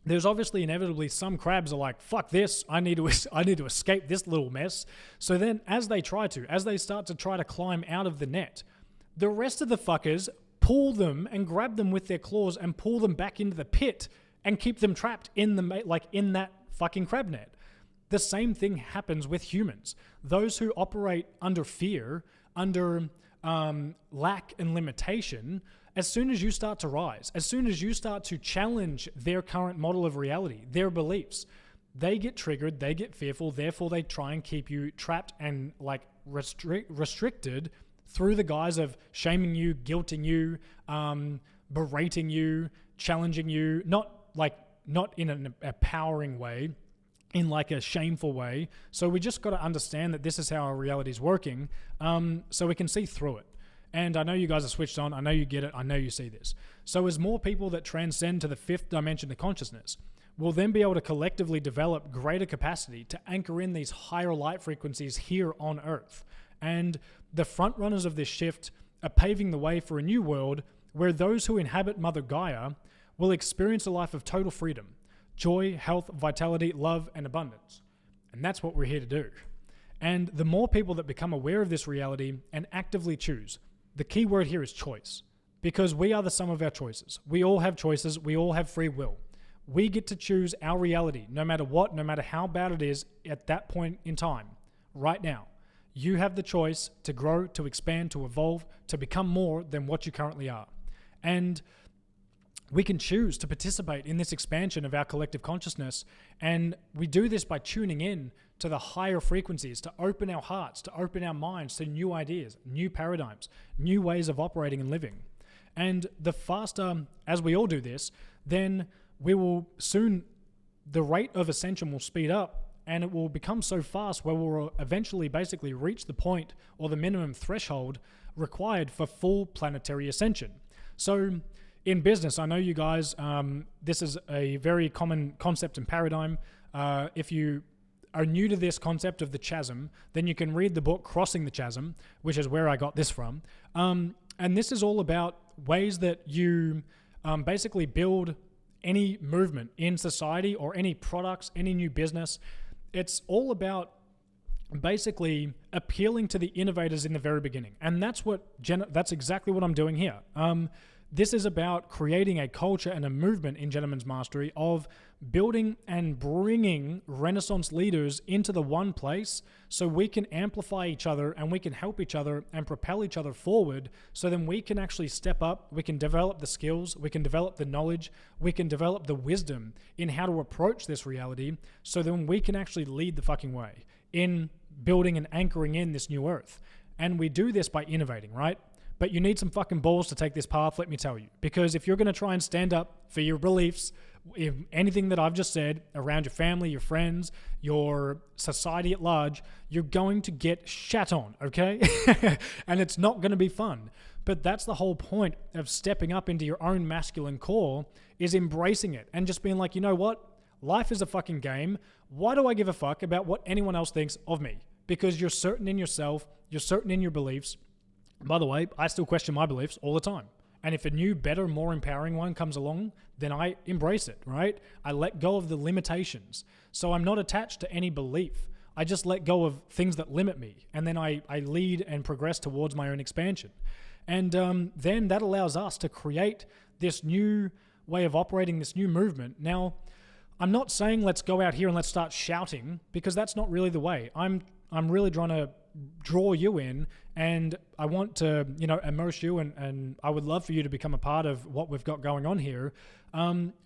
there's obviously inevitably some crabs are like, fuck this, I need to escape this little mess. So then as they start to try to climb out of the net, the rest of the fuckers pull them and grab them with their claws and pull them back into the pit and keep them trapped in that fucking crab net. The same thing happens with humans. Those who operate under fear, under lack and limitation, as soon as you start to rise, as soon as you start to challenge their current model of reality, their beliefs, they get triggered, they get fearful, therefore they try and keep you trapped and like restricted through the guise of shaming you, guilting you, berating you, challenging you, not in an empowering way, in like a shameful way. So we just got to understand that this is how our reality is working, so we can see through it. And I know you guys are switched on. I know you get it. I know you see this. So as more people that transcend to the fifth dimension of consciousness will then be able to collectively develop greater capacity to anchor in these higher light frequencies here on Earth. And the front runners of this shift are paving the way for a new world where those who inhabit Mother Gaia will experience a life of total freedom, joy, health, vitality, love, and abundance. And that's what we're here to do. And the more people that become aware of this reality and actively choose, the key word here is choice, because we are the sum of our choices. We all have choices. We all have free will. We get to choose our reality, no matter what, no matter how bad it is at that point in time, right now. You have the choice to grow, to expand, to evolve, to become more than what you currently are. And we can choose to participate in this expansion of our collective consciousness. And we do this by tuning in to the higher frequencies, to open our hearts, to open our minds to new ideas, new paradigms, new ways of operating and living. And the faster, as we all do this, then we will soon, the rate of ascension will speed up, and it will become so fast where we'll eventually basically reach the point or the minimum threshold required for full planetary ascension. So in business, I know you guys, this is a very common concept and paradigm. If you are new to this concept of the chasm, then you can read the book Crossing the Chasm, which is where I got this from. And this is all about ways that you basically build any movement in society or any products, any new business. It's all about basically appealing to the innovators in the very beginning. And that's exactly what I'm doing here. This is about creating a culture and a movement in Gentleman's Mastery of building and bringing Renaissance leaders into the one place so we can amplify each other and we can help each other and propel each other forward, so then we can actually step up, we can develop the skills, we can develop the knowledge, we can develop the wisdom in how to approach this reality, so then we can actually lead the fucking way in building and anchoring in this new earth. And we do this by innovating, right? But you need some fucking balls to take this path, let me tell you. Because if you're going to try and stand up for your beliefs, if anything that I've just said around your family, your friends, your society at large, you're going to get shat on, okay? And it's not going to be fun. But that's the whole point of stepping up into your own masculine core, is embracing it and just being like, you know what? Life is a fucking game. Why do I give a fuck about what anyone else thinks of me? Because you're certain in yourself, you're certain in your beliefs. By the way, I still question my beliefs all the time. And if a new, better, more empowering one comes along, then I embrace it, right? I let go of the limitations. So I'm not attached to any belief. I just let go of things that limit me. And then I lead and progress towards my own expansion. And then that allows us to create this new way of operating, this new movement. Now, I'm not saying let's go out here and let's start shouting, because that's not really the way. I'm really trying to draw you in, and I want to, immerse you, and I would love for you to become a part of what we've got going on here,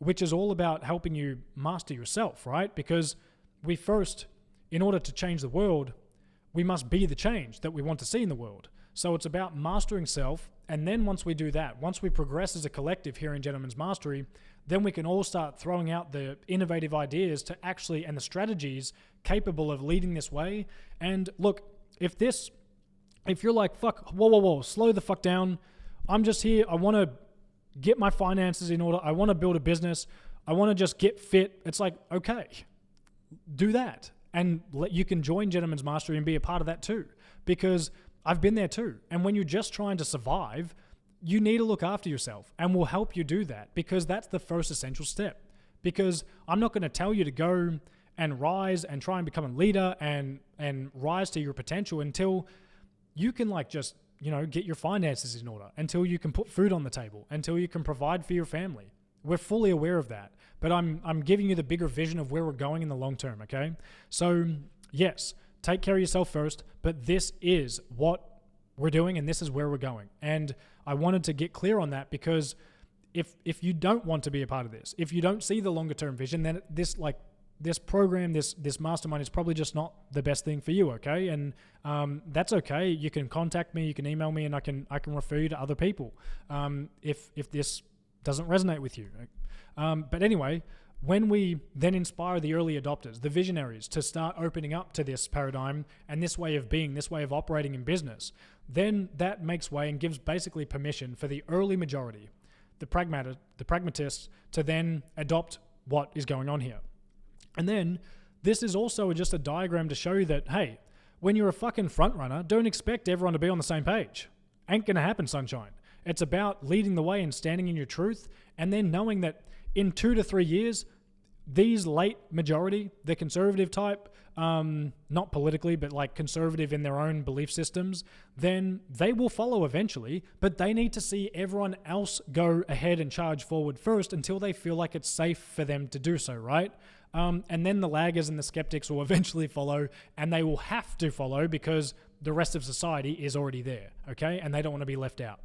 which is all about helping you master yourself, right? Because we first, in order to change the world, we must be the change that we want to see in the world. So it's about mastering self, and then once we do that, once we progress as a collective here in Gentleman's Mastery, then we can all start throwing out the innovative ideas to actually, and the strategies capable of leading this way. And look, if you're like, fuck, whoa, slow the fuck down. I'm just here. I want to get my finances in order. I want to build a business. I want to just get fit. It's like, okay, do that. And you can join Gentleman's Mastery and be a part of that too, because I've been there too. And when you're just trying to survive, you need to look after yourself, and we'll help you do that, because that's the first essential step. Because I'm not going to tell you to go and rise and try and become a leader and rise to your potential until you can just, get your finances in order, until you can put food on the table, until you can provide for your family. We're fully aware of that, but I'm giving you the bigger vision of where we're going in the long term, okay? So yes, take care of yourself first, but this is what we're doing and this is where we're going. And I wanted to get clear on that, because if you don't want to be a part of this, if you don't see the longer term vision, then this program, this mastermind is probably just not the best thing for you, okay? And that's okay. You can contact me, you can email me, and I can refer you to other people if this doesn't resonate with you. But anyway, when we then inspire the early adopters, the visionaries, to start opening up to this paradigm and this way of being, this way of operating in business, then that makes way and gives basically permission for the early majority, the pragmatists, to then adopt what is going on here. And then this is also just a diagram to show you that, hey, when you're a fucking front runner, don't expect everyone to be on the same page. Ain't gonna happen, sunshine. It's about leading the way and standing in your truth, and then knowing that in 2 to 3 years, these late majority, the conservative type, not politically, but like conservative in their own belief systems, then they will follow eventually, but they need to see everyone else go ahead and charge forward first until they feel like it's safe for them to do so, right? And then the laggers and the skeptics will eventually follow, and they will have to follow because the rest of society is already there, okay? And they don't want to be left out.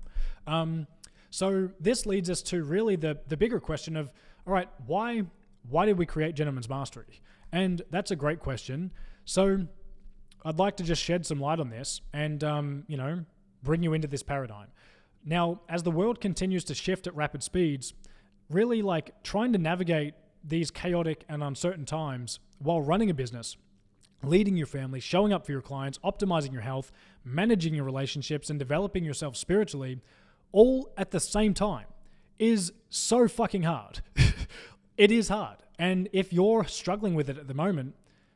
So this leads us to really the bigger question of, all right, why did we create Gentleman's Mastery? And that's a great question. So I'd like to just shed some light on this and, bring you into this paradigm. Now, as the world continues to shift at rapid speeds, really like trying to navigate these chaotic and uncertain times while running a business, leading your family, showing up for your clients, optimizing your health, managing your relationships, and developing yourself spiritually, all at the same time, is so fucking hard. It is hard. And if you're struggling with it at the moment,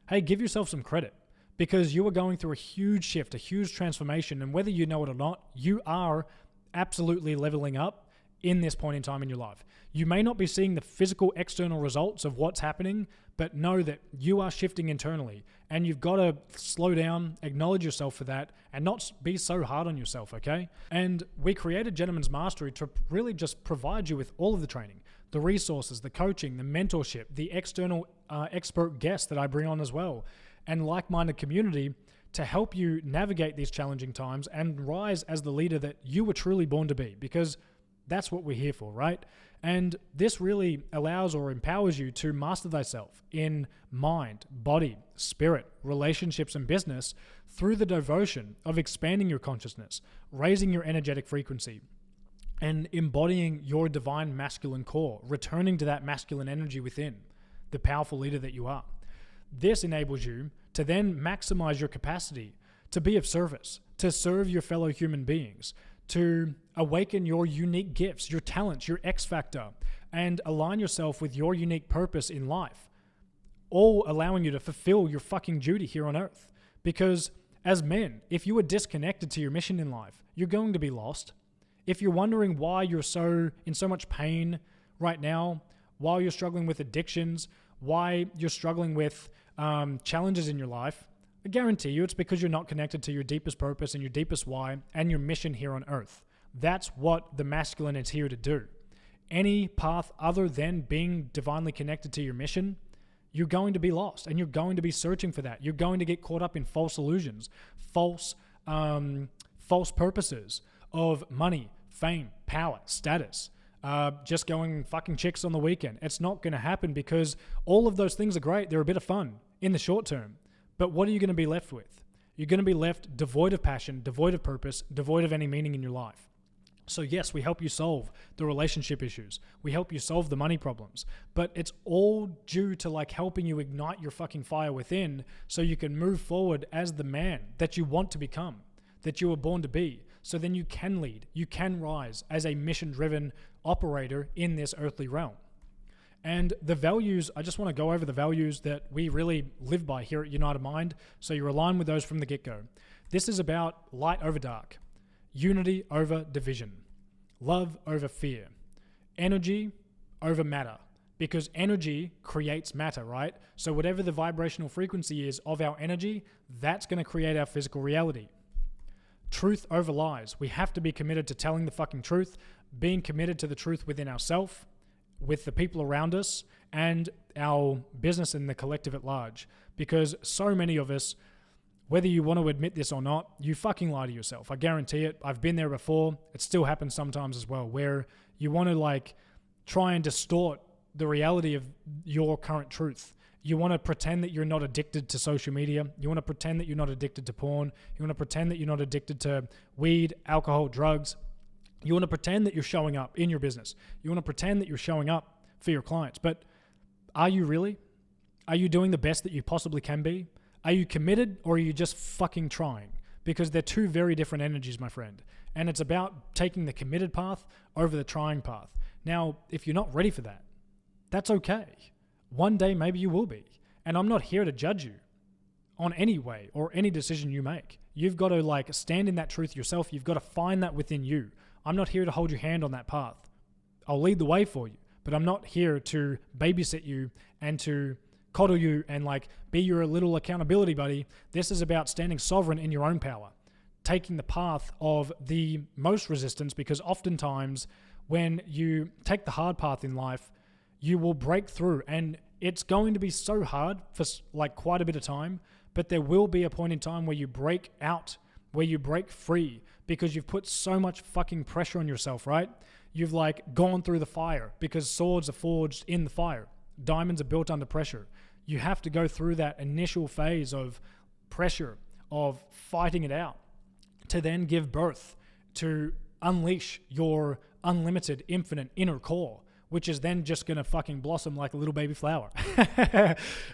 hey, give yourself some credit, because you are going through a huge shift, a huge transformation. And whether you know it or not, you are absolutely leveling up in this point in time in your life. You may not be seeing the physical external results of what's happening, but know that you are shifting internally, and you've got to slow down, acknowledge yourself for that, and not be so hard on yourself, okay? And we created Gentleman's Mastery to really just provide you with all of the training, the resources, the coaching, the mentorship, the external expert guests that I bring on as well, and like-minded community to help you navigate these challenging times and rise as the leader that you were truly born to be, because that's what we're here for, right? And this really allows or empowers you to master thyself in mind, body, spirit, relationships, and business through the devotion of expanding your consciousness, raising your energetic frequency, and embodying your divine masculine core, returning to that masculine energy within, the powerful leader that you are. This enables you to then maximize your capacity to be of service, to serve your fellow human beings, to awaken your unique gifts, your talents, your X factor, and align yourself with your unique purpose in life, all allowing you to fulfill your fucking duty here on earth. Because as men, if you are disconnected to your mission in life, you're going to be lost. If you're wondering why you're in so much pain right now, while you're struggling with addictions, why you're struggling with challenges in your life, I guarantee you it's because you're not connected to your deepest purpose and your deepest why and your mission here on earth. That's what the masculine is here to do. Any path other than being divinely connected to your mission, you're going to be lost, and you're going to be searching for that. You're going to get caught up in false illusions, false purposes of money, fame, power, status, just going fucking chicks on the weekend. It's not going to happen, because all of those things are great. They're a bit of fun in the short term. But what are you going to be left with? You're going to be left devoid of passion, devoid of purpose, devoid of any meaning in your life. So yes, we help you solve the relationship issues. We help you solve the money problems. But it's all due to like helping you ignite your fucking fire within, so you can move forward as the man that you want to become, that you were born to be. So then you can lead, you can rise as a mission-driven operator in this earthly realm. And the values, I just want to go over the values that we really live by here at United Mind, so you're aligned with those from the get-go. This is about light over dark, unity over division, love over fear, energy over matter, because energy creates matter, right? So whatever the vibrational frequency is of our energy, that's going to create our physical reality. Truth over lies. We have to be committed to telling the fucking truth, being committed to the truth within ourselves, with the people around us, and our business and the collective at large. Because so many of us, whether you want to admit this or not, you fucking lie to yourself. I guarantee it. I've been there before. It still happens sometimes as well, where you want to like try and distort the reality of your current truth. You want to pretend that you're not addicted to social media. You want to pretend that you're not addicted to porn. You want to pretend that you're not addicted to weed, alcohol, drugs. You want to pretend that you're showing up in your business. You want to pretend that you're showing up for your clients. But are you really? Are you doing the best that you possibly can be? Are you committed, or are you just fucking trying? Because they're two very different energies, my friend. And it's about taking the committed path over the trying path. Now, if you're not ready for that, that's okay. One day, maybe you will be. And I'm not here to judge you on any way or any decision you make. You've got to stand in that truth yourself. You've got to find that within you. I'm not here to hold your hand on that path. I'll lead the way for you, but I'm not here to babysit you and to coddle you and be your little accountability buddy. This is about standing sovereign in your own power, taking the path of the most resistance, because oftentimes when you take the hard path in life, you will break through, and it's going to be so hard for quite a bit of time, but there will be a point in time where you break out, where you break free, because you've put so much fucking pressure on yourself, right? You've gone through the fire, because swords are forged in the fire. Diamonds are built under pressure. You have to go through that initial phase of pressure, of fighting it out, to then give birth, to unleash your unlimited, infinite inner core, which is then just going to fucking blossom like a little baby flower.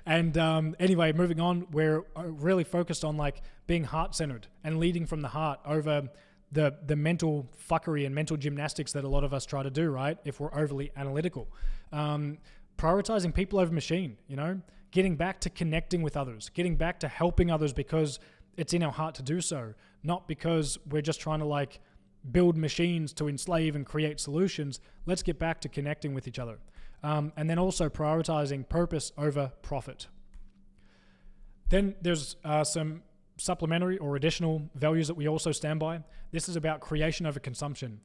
And anyway, moving on, we're really focused on being heart-centered and leading from the heart over the mental fuckery and mental gymnastics that a lot of us try to do, right? If we're overly analytical. Prioritizing people over machine, getting back to connecting with others, getting back to helping others because it's in our heart to do so, not because we're just trying to build machines to enslave and create solutions. Let's get back to connecting with each other. And then also prioritizing purpose over profit. Then there's some supplementary or additional values that we also stand by. This is about creation over consumption.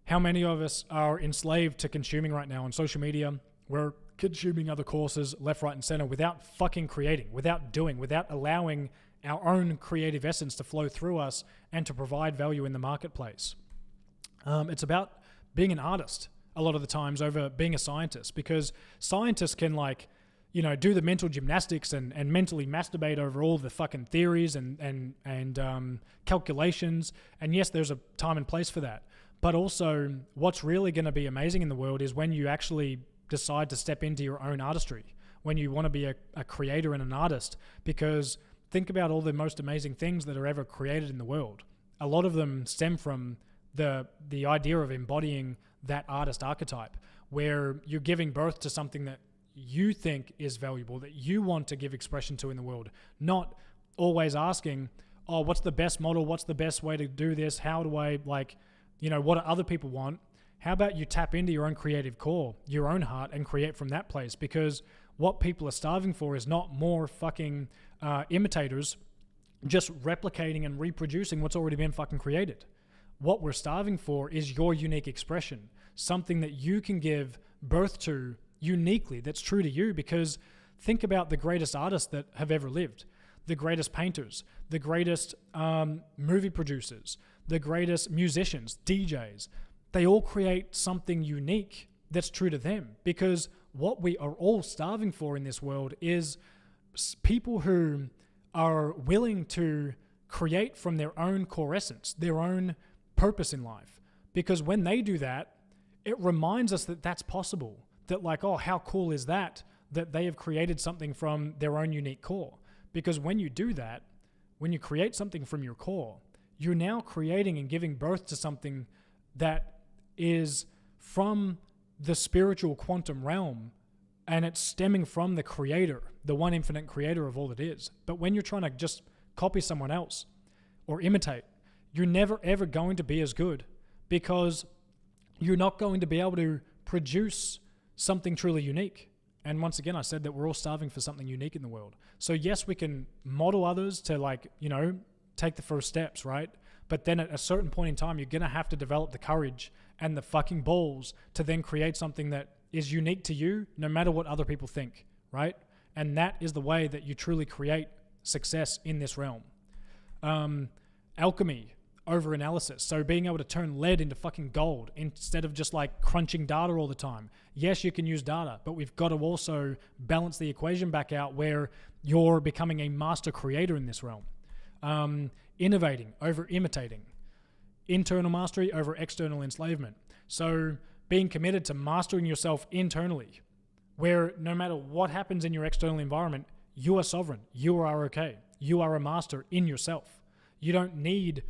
How many of us are enslaved to consuming right now on social media? We're consuming other courses left, right, and center without fucking creating, without doing, without allowing our own creative essence to flow through us and to provide value in the marketplace. It's about being an artist a lot of the times over being a scientist, because scientists can do the mental gymnastics and mentally masturbate over all the fucking theories and calculations. And yes, there's a time and place for that. But also what's really going to be amazing in the world is when you actually decide to step into your own artistry, when you want to be a creator and an artist, because think about all the most amazing things that are ever created in the world. A lot of them stem from the idea of embodying that artist archetype, where you're giving birth to something that you think is valuable, that you want to give expression to in the world, not always asking, oh, what's the best model? What's the best way to do this? How do I what do other people want? How about you tap into your own creative core, your own heart, and create from that place? Because what people are starving for is not more fucking imitators just replicating and reproducing what's already been fucking created. What we're starving for is your unique expression, something that you can give birth to uniquely, that's true to you. Because think about the greatest artists that have ever lived, the greatest painters, the greatest movie producers, the greatest musicians, DJs. They all create something unique that's true to them, because what we are all starving for in this world is people who are willing to create from their own core essence, their own purpose in life. Because when they do that, it reminds us that that's possible, that oh, how cool is that they have created something from their own unique core. Because when you do that, when you create something from your core, you're now creating and giving birth to something that is from the spiritual quantum realm, and it's stemming from the creator, the one infinite creator of all that is. But when you're trying to just copy someone else or imitate, you're never ever going to be as good, because you're not going to be able to produce something truly unique. And once again, I said that we're all starving for something unique in the world. So yes, we can model others to take the first steps, right? But then at a certain point in time, you're going to have to develop the courage and the fucking balls to then create something that is unique to you, no matter what other people think, right? And that is the way that you truly create success in this realm. Alchemy over analysis. So being able to turn lead into fucking gold instead of just crunching data all the time. Yes, you can use data, but we've got to also balance the equation back out where you're becoming a master creator in this realm. Innovating over imitating. internal mastery over external enslavement. So being committed to mastering yourself internally, where no matter what happens in your external environment, you are sovereign, you are okay, you are a master in yourself. You don't need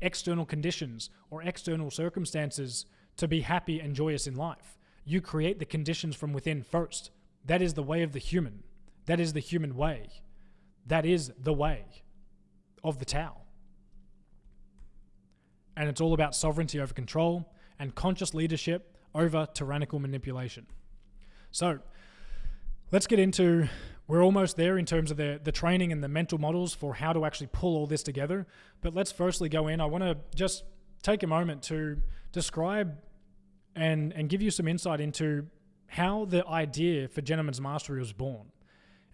external conditions or external circumstances to be happy and joyous in life. You create the conditions from within first. That is the way of the human. That is the human way. That is the way of the Tao. And it's all about sovereignty over control and conscious leadership over tyrannical manipulation. So let's get into, we're almost there in terms of the training and the mental models for how to actually pull all this together. But let's firstly go in. I want to just take a moment to describe and give you some insight into how the idea for Gentleman's Mastery was born.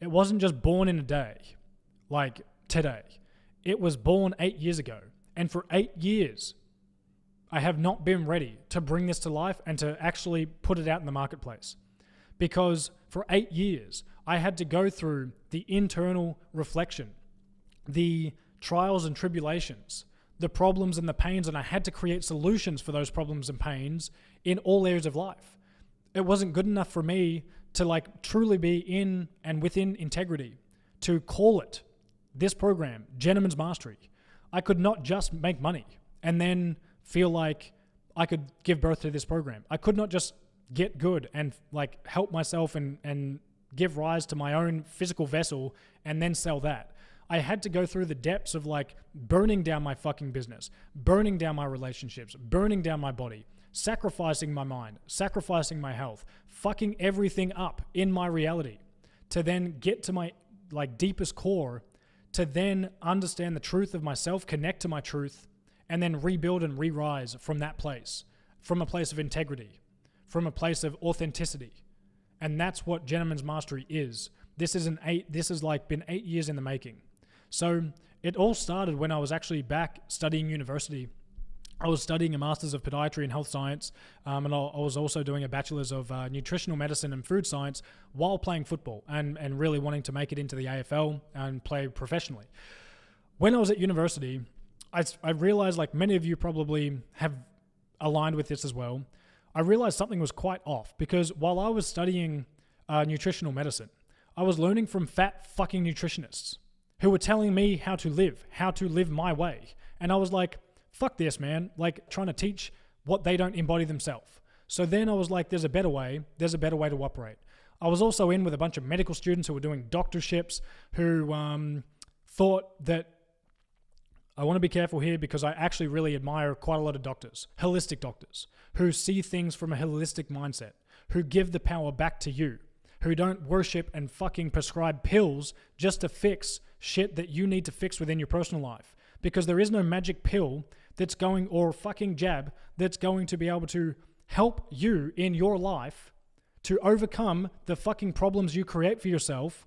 It wasn't just born in a day, like today. It was born 8 years ago. And for 8 years, I have not been ready to bring this to life and to actually put it out in the marketplace. Because for 8 years, I had to go through the internal reflection, the trials and tribulations, the problems and the pains, and I had to create solutions for those problems and pains in all areas of life. It wasn't good enough for me to truly be in and within integrity, to call it, this program, Gentleman's Mastery. I could not just make money and then feel like I could give birth to this program. I could not just get good and help myself and give rise to my own physical vessel and then sell that. I had to go through the depths of burning down my fucking business, burning down my relationships, burning down my body, sacrificing my mind, sacrificing my health, fucking everything up in my reality to then get to my deepest core, to then understand the truth of myself, connect to my truth, and then rebuild and re-rise from that place, from a place of integrity, from a place of authenticity. And that's what Gentleman's Mastery is. This has been 8 years in the making. So it all started when I was actually back studying university. I was studying a Master's of Podiatry and Health Science, and I was also doing a Bachelor's of Nutritional Medicine and Food Science while playing football and really wanting to make it into the AFL and play professionally. When I was at university, I realized, like many of you probably have aligned with this as well, I realized something was quite off, because while I was studying nutritional medicine, I was learning from fat fucking nutritionists who were telling me how to live my way. And I was like, fuck this, man, trying to teach what they don't embody themselves. So then I was like, there's a better way to operate. I was also in with a bunch of medical students who were doing doctorships who thought that, I want to be careful here because I actually really admire quite a lot of doctors, holistic doctors, who see things from a holistic mindset, who give the power back to you, who don't worship and fucking prescribe pills just to fix shit that you need to fix within your personal life. Because there is no magic pill or fucking jab that's going to be able to help you in your life to overcome the fucking problems you create for yourself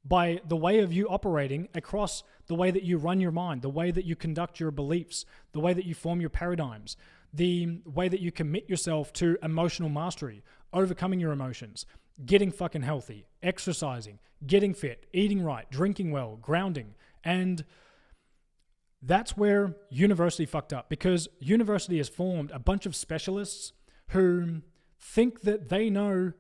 by the way of you operating across the way that you run your mind, the way that you conduct your beliefs, the way that you form your paradigms, the way that you commit yourself to emotional mastery, overcoming your emotions, getting fucking healthy, exercising, getting fit, eating right, drinking well, grounding. And that's where university fucked up, because university has formed a bunch of specialists who think that they know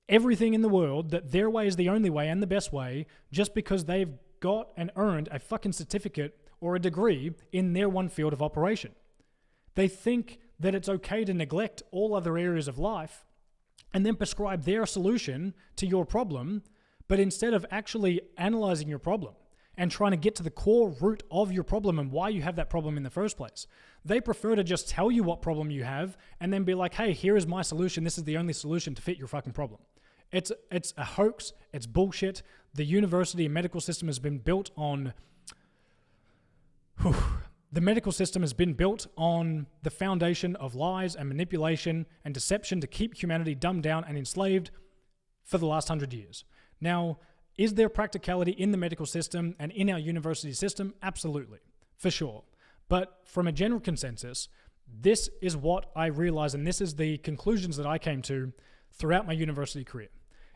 everything in the world, that their way is the only way and the best way, just because they've got and earned a fucking certificate or a degree in their one field of operation. They think that it's okay to neglect all other areas of life and then prescribe their solution to your problem, but instead of actually analyzing your problem and trying to get to the core root of your problem and why you have that problem in the first place, they prefer to just tell you what problem you have and then be like, hey, here is my solution. This is the only solution to fit your fucking problem. It's a hoax. It's bullshit. The university and medical system has been built on... The medical system has been built on the foundation of lies and manipulation and deception to keep humanity dumbed down and enslaved for the last 100 years. Now, is there practicality in the medical system and in our university system? Absolutely, for sure. But from a general consensus, this is what I realized, and this is the conclusions that I came to throughout my university career.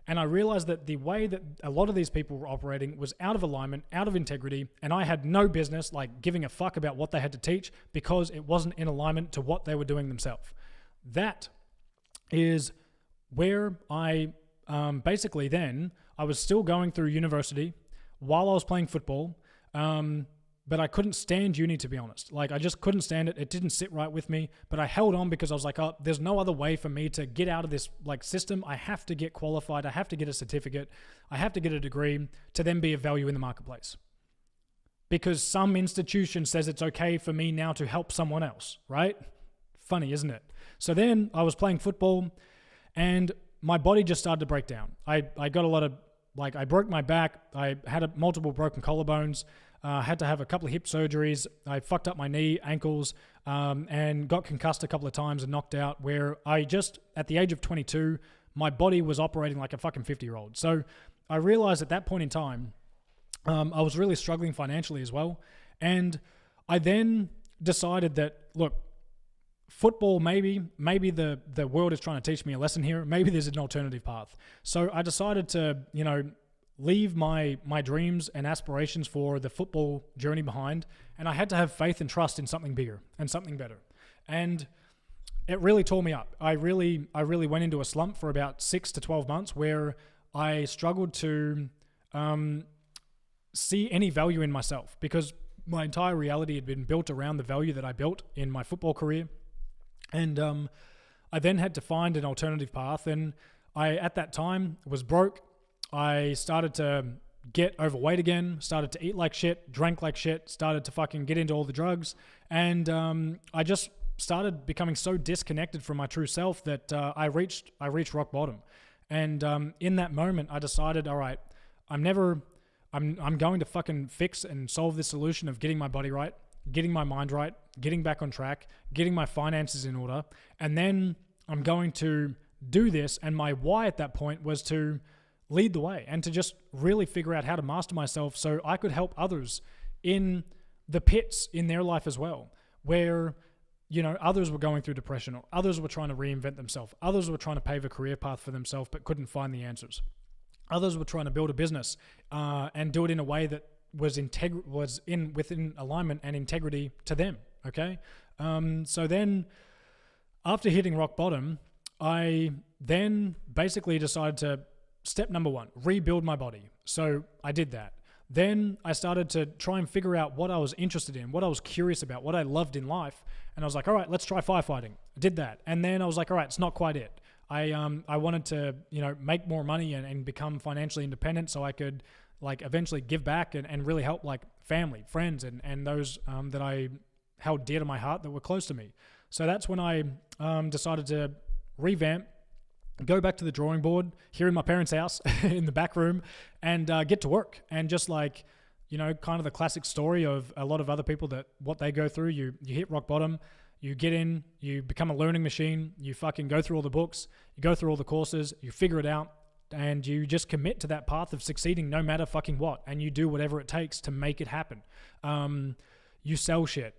And I realized that the way that a lot of these people were operating was out of alignment, out of integrity, and I had no business like giving a fuck about what they had to teach because it wasn't in alignment to what they were doing themselves. That is where I basically then, I was still going through university while I was playing football, but I couldn't stand uni, to be honest. Like, I just couldn't stand it. It didn't sit right with me, but I held on because I was like, oh, there's no other way for me to get out of this like system. I have to get qualified. I have to get a certificate. I have to get a degree to then be of value in the marketplace. Because some institution says it's okay for me now to help someone else, right? Funny, isn't it? So then I was playing football and my body just started to break down. I got a lot of, like, I broke my back. I had multiple broken collarbones. Had to have a couple of hip surgeries. I fucked up my knee, ankles, and got concussed a couple of times and knocked out, where I just, at the age of 22, my body was operating like a fucking 50-year-old. So I realized at that point in time, I was really struggling financially as well. And I then decided that, look, football, maybe the world is trying to teach me a lesson here. Maybe there's an alternative path. So I decided to, leave my dreams and aspirations for the football journey behind, and I had to have faith and trust in something bigger and something better. And it really tore me up. I really went into a slump for about 6 to 12 months where I struggled to see any value in myself, because my entire reality had been built around the value that I built in my football career. And I then had to find an alternative path, and I, at that time, was broke. I started to get overweight again, started to eat like shit, drank like shit, started to fucking get into all the drugs. And I just started becoming so disconnected from my true self that I reached rock bottom. And in that moment, I decided, all right, I'm going to fucking fix and solve this solution of getting my body right, getting my mind right, getting back on track, getting my finances in order. And then I'm going to do this. And my why at that point was to lead the way and to just really figure out how to master myself so I could help others in the pits in their life as well, where, others were going through depression, or others were trying to reinvent themselves. Others were trying to pave a career path for themselves, but couldn't find the answers. Others were trying to build a business and do it in a way that was within alignment and integrity to them. Okay. So then after hitting rock bottom, I then basically decided to, step number 1, rebuild my body. So I did that. Then I started to try and figure out what I was interested in, what I was curious about, what I loved in life. And I was like, all right, let's try firefighting. I did that. And then I was like, all right, it's not quite it. I wanted to, make more money and become financially independent so I could like eventually give back and really help like family, friends, and those that I held dear to my heart that were close to me. So that's when I decided to revamp, go back to the drawing board here in my parents' house in the back room and get to work. And just like, kind of the classic story of a lot of other people, that what they go through, you hit rock bottom, you get in, you become a learning machine, you fucking go through all the books, you go through all the courses, you figure it out, and you just commit to that path of succeeding no matter fucking what. And you do whatever it takes to make it happen. You sell shit.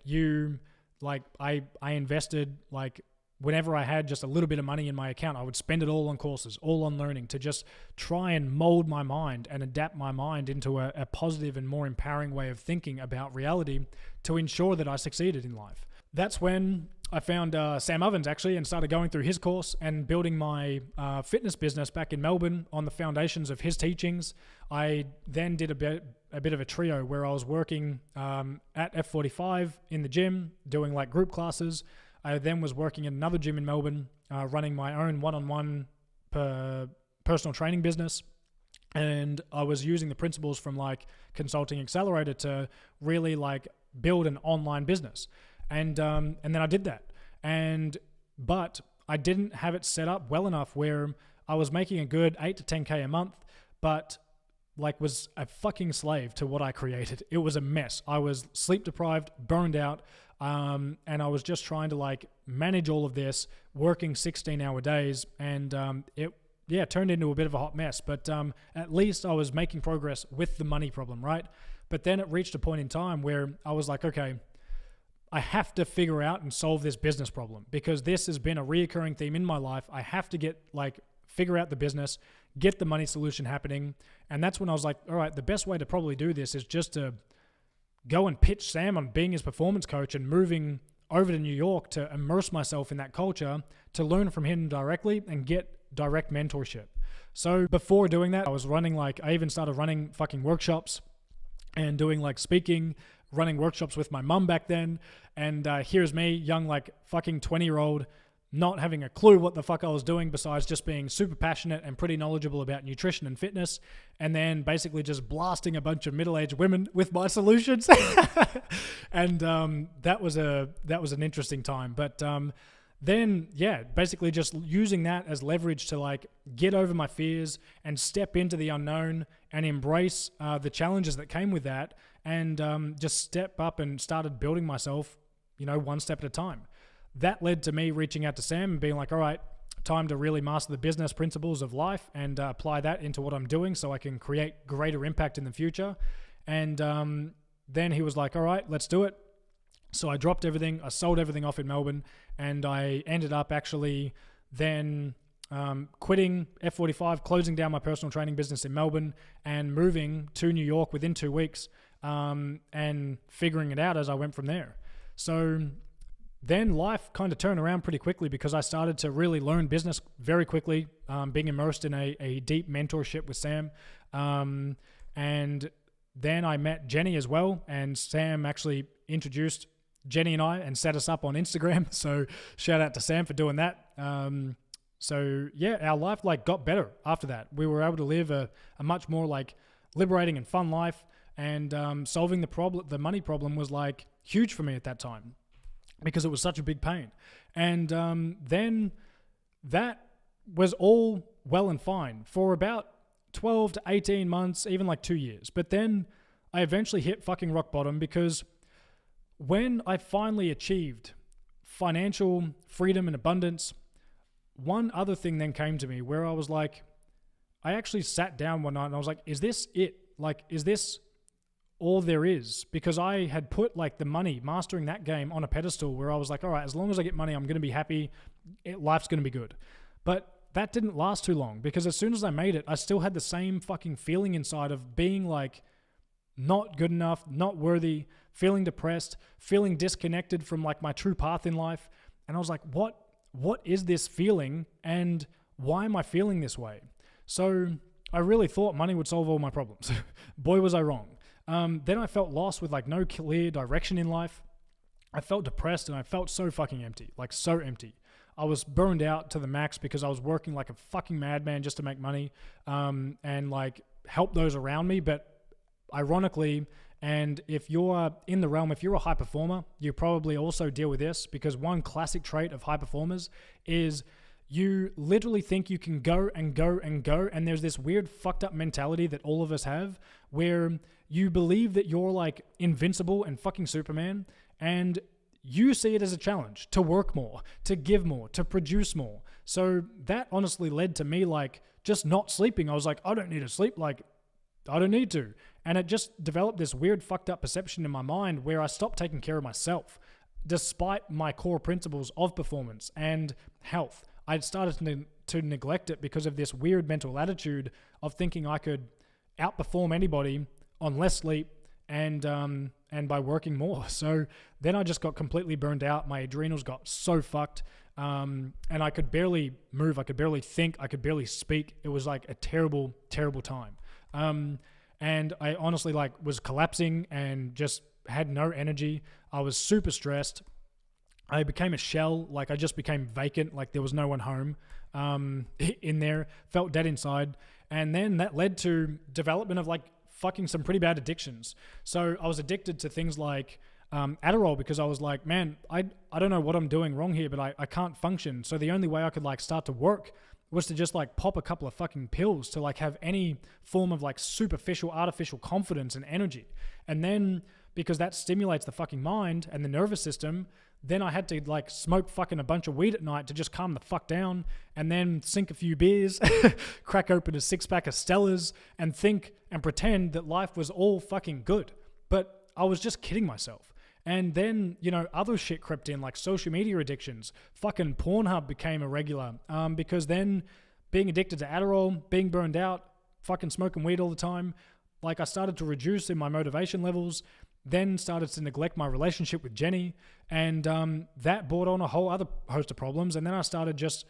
I invested like, whenever I had just a little bit of money in my account, I would spend it all on courses, all on learning, to just try and mold my mind and adapt my mind into a positive and more empowering way of thinking about reality to ensure that I succeeded in life. That's when I found Sam Ovens actually and started going through his course and building my fitness business back in Melbourne on the foundations of his teachings. I then did a bit of a trio where I was working at F45 in the gym, doing like group classes. I then was working at another gym in Melbourne, running my own one-on-one personal training business. And I was using the principles from like Consulting Accelerator to really like build an online business. And then I did that. But I didn't have it set up well enough where I was making a good 8 to 10K a month, but like was a fucking slave to what I created. It was a mess. I was sleep deprived, burned out, and I was just trying to like manage all of this, working 16-hour days, and it turned into a bit of a hot mess. But at least I was making progress with the money problem, right? But then it reached a point in time where I was like, okay, I have to figure out and solve this business problem, because this has been a reoccurring theme in my life. I have to figure out the business, get the money solution happening. And that's when I was like, all right, the best way to probably do this is just to go and pitch Sam on being his performance coach and moving over to New York to immerse myself in that culture, to learn from him directly and get direct mentorship. So before doing that, I even started running fucking workshops and doing like speaking, running workshops with my mum back then. And here's me, young like fucking 20-year-old, not having a clue what the fuck I was doing besides just being super passionate and pretty knowledgeable about nutrition and fitness, and then basically just blasting a bunch of middle-aged women with my solutions. And that was an interesting time. But then, yeah, basically just using that as leverage to like get over my fears and step into the unknown and embrace the challenges that came with that, and just step up and started building myself, one step at a time. That led to me reaching out to Sam and being like, all right, time to really master the business principles of life and apply that into what I'm doing so I can create greater impact in the future. And then he was like, all right, let's do it. So I dropped everything. I sold everything off in Melbourne, and I ended up actually then quitting F45, closing down my personal training business in Melbourne and moving to New York within 2 weeks, and figuring it out as I went from there. So then life kind of turned around pretty quickly because I started to really learn business very quickly, being immersed in a deep mentorship with Sam. And then I met Jenny as well, and Sam actually introduced Jenny and I and set us up on Instagram. So shout out to Sam for doing that. So yeah, our life like got better after that. We were able to live a much more like liberating and fun life, and solving the money problem was like huge for me at that time, because it was such a big pain. And then that was all well and fine for about 12 to 18 months, even like 2 years. But then I eventually hit fucking rock bottom, because when I finally achieved financial freedom and abundance, one other thing then came to me where I was like, I actually sat down one night and I was like, is this it? Like, is this all there is? Because I had put like the money, mastering that game, on a pedestal where I was like, all right, as long as I get money, I'm going to be happy. Life's going to be good. But that didn't last too long, because as soon as I made it, I still had the same fucking feeling inside of being like not good enough, not worthy, feeling depressed, feeling disconnected from like my true path in life. And I was like, what is this feeling, and why am I feeling this way? So I really thought money would solve all my problems. Boy, was I wrong. Then I felt lost with like no clear direction in life. I felt depressed, and I felt so fucking empty, like so empty. I was burned out to the max because I was working like a fucking madman just to make money, and like help those around me. But ironically, and if you're in the realm, if you're a high performer, you probably also deal with this, because one classic trait of high performers is you literally think you can go and go and go. And there's this weird fucked up mentality that all of us have, where you believe that you're like invincible and fucking Superman, and you see it as a challenge to work more, to give more, to produce more. So that honestly led to me like just not sleeping. I was like, I don't need to sleep. Like, I don't need to. And it just developed this weird fucked up perception in my mind where I stopped taking care of myself, despite my core principles of performance and health. I started to neglect it because of this weird mental attitude of thinking I could outperform anybody on less sleep and by working more. So then I just got completely burned out. My adrenals got so fucked, and I could barely move. I could barely think. I could barely speak. It was like a terrible, terrible time. And I honestly like was collapsing and just had no energy. I was super stressed. I became a shell. Like I just became vacant. Like there was no one home in there. Felt dead inside. And then that led to development of like fucking some pretty bad addictions. So I was addicted to things like Adderall, because I was like, man, I don't know what I'm doing wrong here, but I can't function. So the only way I could like start to work was to just like pop a couple of fucking pills to like have any form of like superficial, artificial confidence and energy. And then because that stimulates the fucking mind and the nervous system, then I had to like smoke fucking a bunch of weed at night to just calm the fuck down, and then sink a few beers, crack open a 6-pack of Stellas, and think and pretend that life was all fucking good. But I was just kidding myself. And then, you know, other shit crept in, like social media addictions. Fucking Pornhub became a regular, because then being addicted to Adderall, being burned out, fucking smoking weed all the time. Like, I started to reduce in my motivation levels, then started to neglect my relationship with Jenny, and that brought on a whole other host of problems. And then I started just,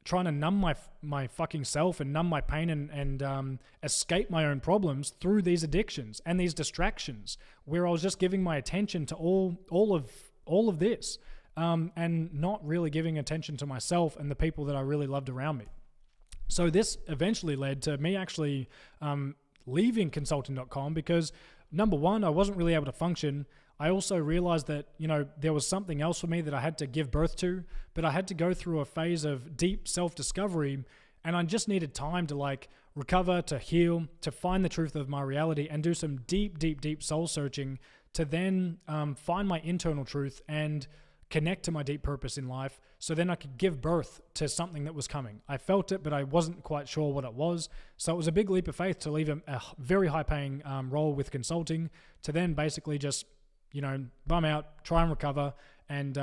trying to numb my fucking self and numb my pain and escape my own problems through these addictions and these distractions, where I was just giving my attention to all of this, and not really giving attention to myself and the people that I really loved around me. So this eventually led to me actually leaving consulting.com because, number one, I wasn't really able to function. I also realized that, there was something else for me that I had to give birth to, but I had to go through a phase of deep self-discovery, and I just needed time to recover, to heal, to find the truth of my reality and do some deep, deep, deep soul searching to then find my internal truth and connect to my deep purpose in life, so then I could give birth to something that was coming. I felt it, but I wasn't quite sure what it was. So it was a big leap of faith to leave a very high-paying role with consulting to then basically just, bum out, try and recover, and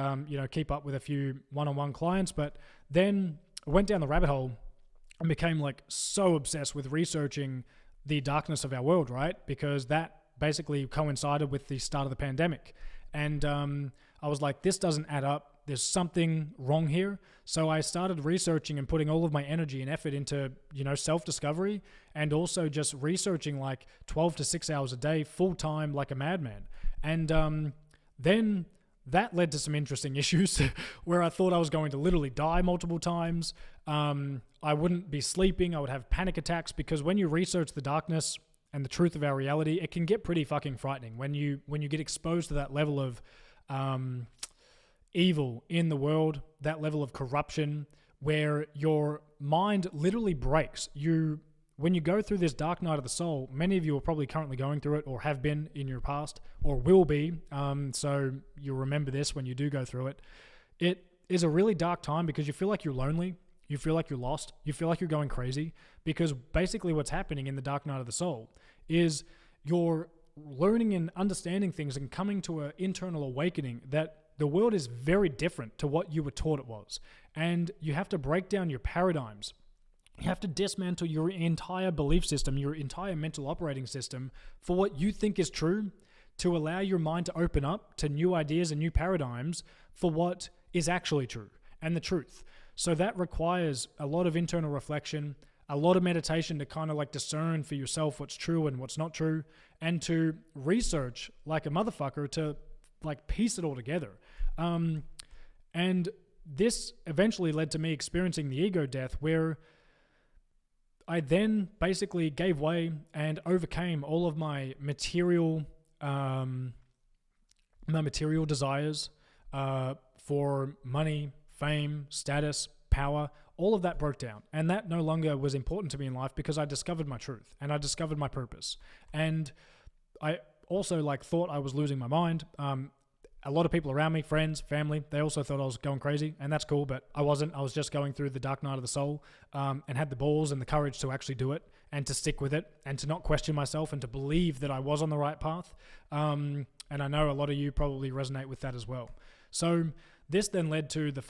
keep up with a few one-on-one clients. But then I went down the rabbit hole and became so obsessed with researching the darkness of our world, right? Because that basically coincided with the start of the pandemic. And I was like, this doesn't add up. There's something wrong here. So I started researching and putting all of my energy and effort into, self-discovery, and also just researching 12 to 6 hours a day, full time, like a madman. And then that led to some interesting issues where I thought I was going to literally die multiple times. I wouldn't be sleeping. I would have panic attacks, because when you research the darkness and the truth of our reality, it can get pretty fucking frightening when you get exposed to that level of evil in the world, that level of corruption, where your mind literally breaks. When you go through this dark night of the soul, many of you are probably currently going through it, or have been in your past, or will be. So you'll remember this when you do go through it. It is a really dark time because you feel like you're lonely. You feel like you're lost. You feel like you're going crazy, because basically what's happening in the dark night of the soul is you're learning and understanding things and coming to an internal awakening that the world is very different to what you were taught it was. And you have to break down your paradigms. You have to dismantle your entire belief system, your entire mental operating system for what you think is true, to allow your mind to open up to new ideas and new paradigms for what is actually true and the truth. So that requires a lot of internal reflection, a lot of meditation to kind of discern for yourself what's true and what's not true, and to research like a motherfucker to piece it all together. And this eventually led to me experiencing the ego death, where I then basically gave way and overcame all of my material desires for money, fame, status, power. All of that broke down, and that no longer was important to me in life, because I discovered my truth and I discovered my purpose. And I also thought I was losing my mind. A lot of people around me, friends, family, they also thought I was going crazy, and that's cool, but I wasn't. I was just going through the dark night of the soul, and had the balls and the courage to actually do it, and to stick with it, and to not question myself, and to believe that I was on the right path. And I know a lot of you probably resonate with that as well. So this then led to the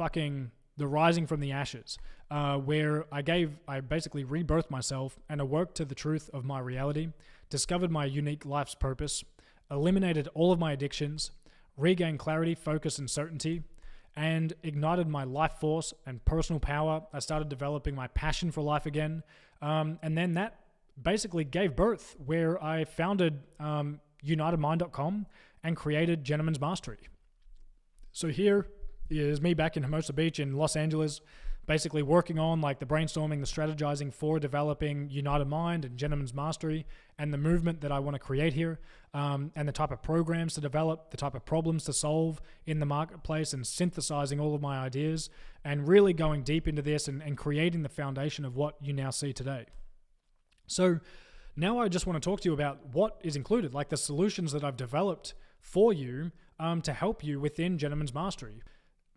rising from the ashes, where I basically rebirthed myself and awoke to the truth of my reality, discovered my unique life's purpose, eliminated all of my addictions, regained clarity, focus, and certainty, and ignited my life force and personal power. I started developing my passion for life again. And then that basically gave birth, where I founded UntitledMind.com and created Gentleman's Mastery. So here is me back in Hermosa Beach in Los Angeles, basically working on the brainstorming, the strategizing for developing United Mind and Gentleman's Mastery, and the movement that I want to create here, and the type of programs to develop, the type of problems to solve in the marketplace, and synthesizing all of my ideas, and really going deep into this and creating the foundation of what you now see today. So now I just want to talk to you about what is included, the solutions that I've developed for you to help you within Gentleman's Mastery.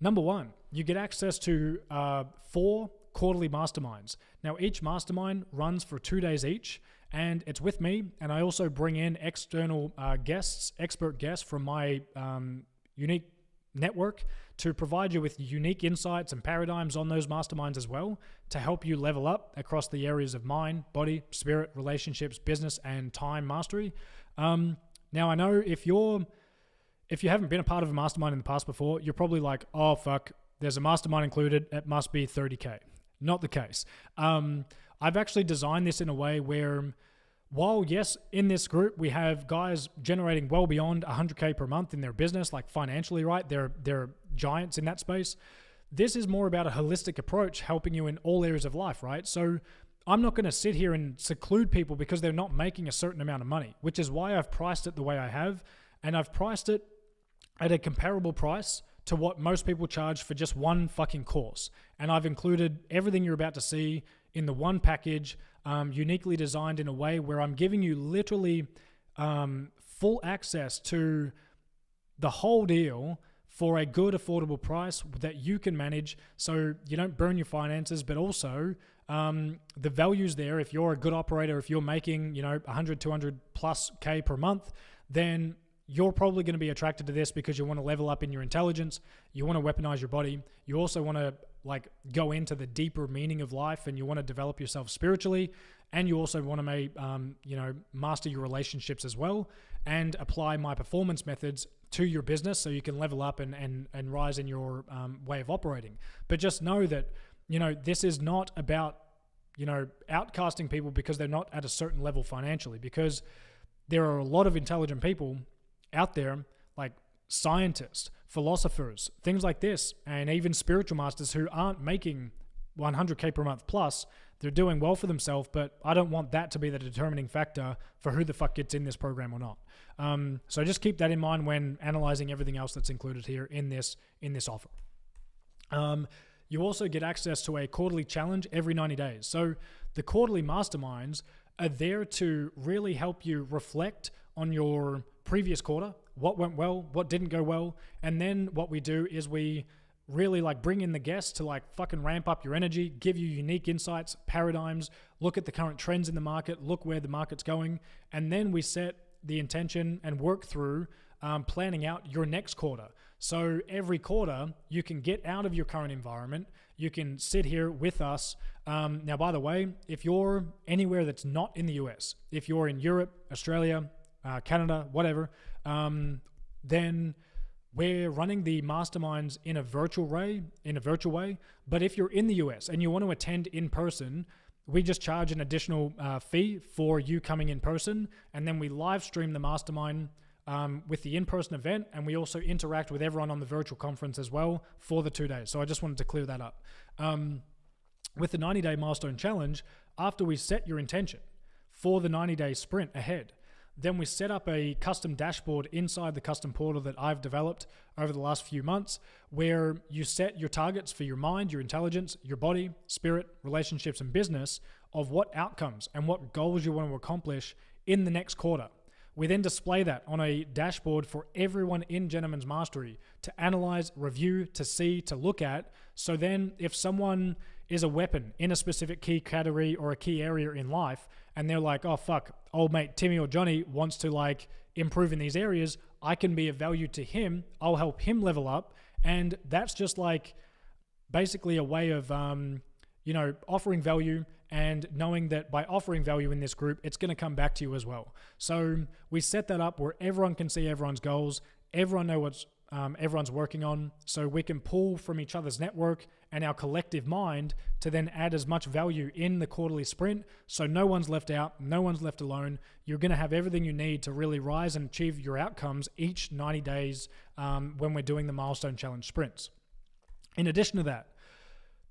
Number one, you get access to 4 quarterly masterminds. Now, each mastermind runs for 2 days each, and it's with me. And I also bring in external guests, expert guests from my unique network to provide you with unique insights and paradigms on those masterminds as well to help you level up across the areas of mind, body, spirit, relationships, business, and time mastery. Now, I know if you haven't been a part of a mastermind in the past before, you're probably like, oh, fuck, there's a mastermind included. It must be 30K. Not the case. I've actually designed this in a way where while, yes, in this group, we have guys generating well beyond 100K per month in their business, like financially, right? They're giants in that space. This is more about a holistic approach, helping you in all areas of life, right? So I'm not going to sit here and seclude people because they're not making a certain amount of money, which is why I've priced it the way I have. And I've priced it at a comparable price to what most people charge for just one fucking course. And I've included everything you're about to see in the one package, uniquely designed in a way where I'm giving you literally full access to the whole deal for a good, affordable price that you can manage so you don't burn your finances, but also the value's there. If you're a good operator, if you're making, 100, 200 plus K per month, then you're probably going to be attracted to this because you want to level up in your intelligence. You want to weaponize your body. You also want to go into the deeper meaning of life, and you want to develop yourself spiritually. And you also want to master your relationships as well and apply my performance methods to your business so you can level up and rise in your way of operating. But just know that, this is not about, outcasting people because they're not at a certain level financially, because there are a lot of intelligent people out there, like scientists, philosophers, things like this, and even spiritual masters who aren't making 100K per month plus. They're doing well for themselves, but I don't want that to be the determining factor for who the fuck gets in this program or not. So just keep that in mind when analyzing everything else that's included here in this offer. You also get access to a quarterly challenge every 90 days. So the quarterly masterminds are there to really help you reflect on your previous quarter, what went well, what didn't go well. And then what we do is we really bring in the guests to fucking ramp up your energy, give you unique insights, paradigms, look at the current trends in the market, look where the market's going. And then we set the intention and work through planning out your next quarter. So every quarter you can get out of your current environment. You can sit here with us. Now, by the way, if you're anywhere that's not in the US, if you're in Europe, Australia, Canada, whatever, then we're running the masterminds in a virtual way. But if you're in the US and you want to attend in person, we just charge an additional fee for you coming in person, and then we live stream the mastermind with the in-person event, and we also interact with everyone on the virtual conference as well for the 2 days. So I just wanted to clear that up. With the 90-day Milestone Challenge, after we set your intention for the 90-day sprint ahead, then we set up a custom dashboard inside the custom portal that I've developed over the last few months, where you set your targets for your mind, your intelligence, your body, spirit, relationships, and business of what outcomes and what goals you want to accomplish in the next quarter. We then display that on a dashboard for everyone in Gentleman's Mastery to analyze, review, to see, to look at. So then if someone is a weapon in a specific key category or a key area in life, and they're like, oh fuck, old mate Timmy or Johnny wants to improve in these areas, I can be of value to him. I'll help him level up. And that's just basically a way of, offering value, and knowing that by offering value in this group, it's going to come back to you as well. So we set that up where everyone can see everyone's goals, everyone knows what everyone's working on, so we can pull from each other's network and our collective mind to then add as much value in the quarterly sprint, so no one's left out, no one's left alone. You're going to have everything you need to really rise and achieve your outcomes each 90 days when we're doing the Milestone Challenge sprints. In addition to that,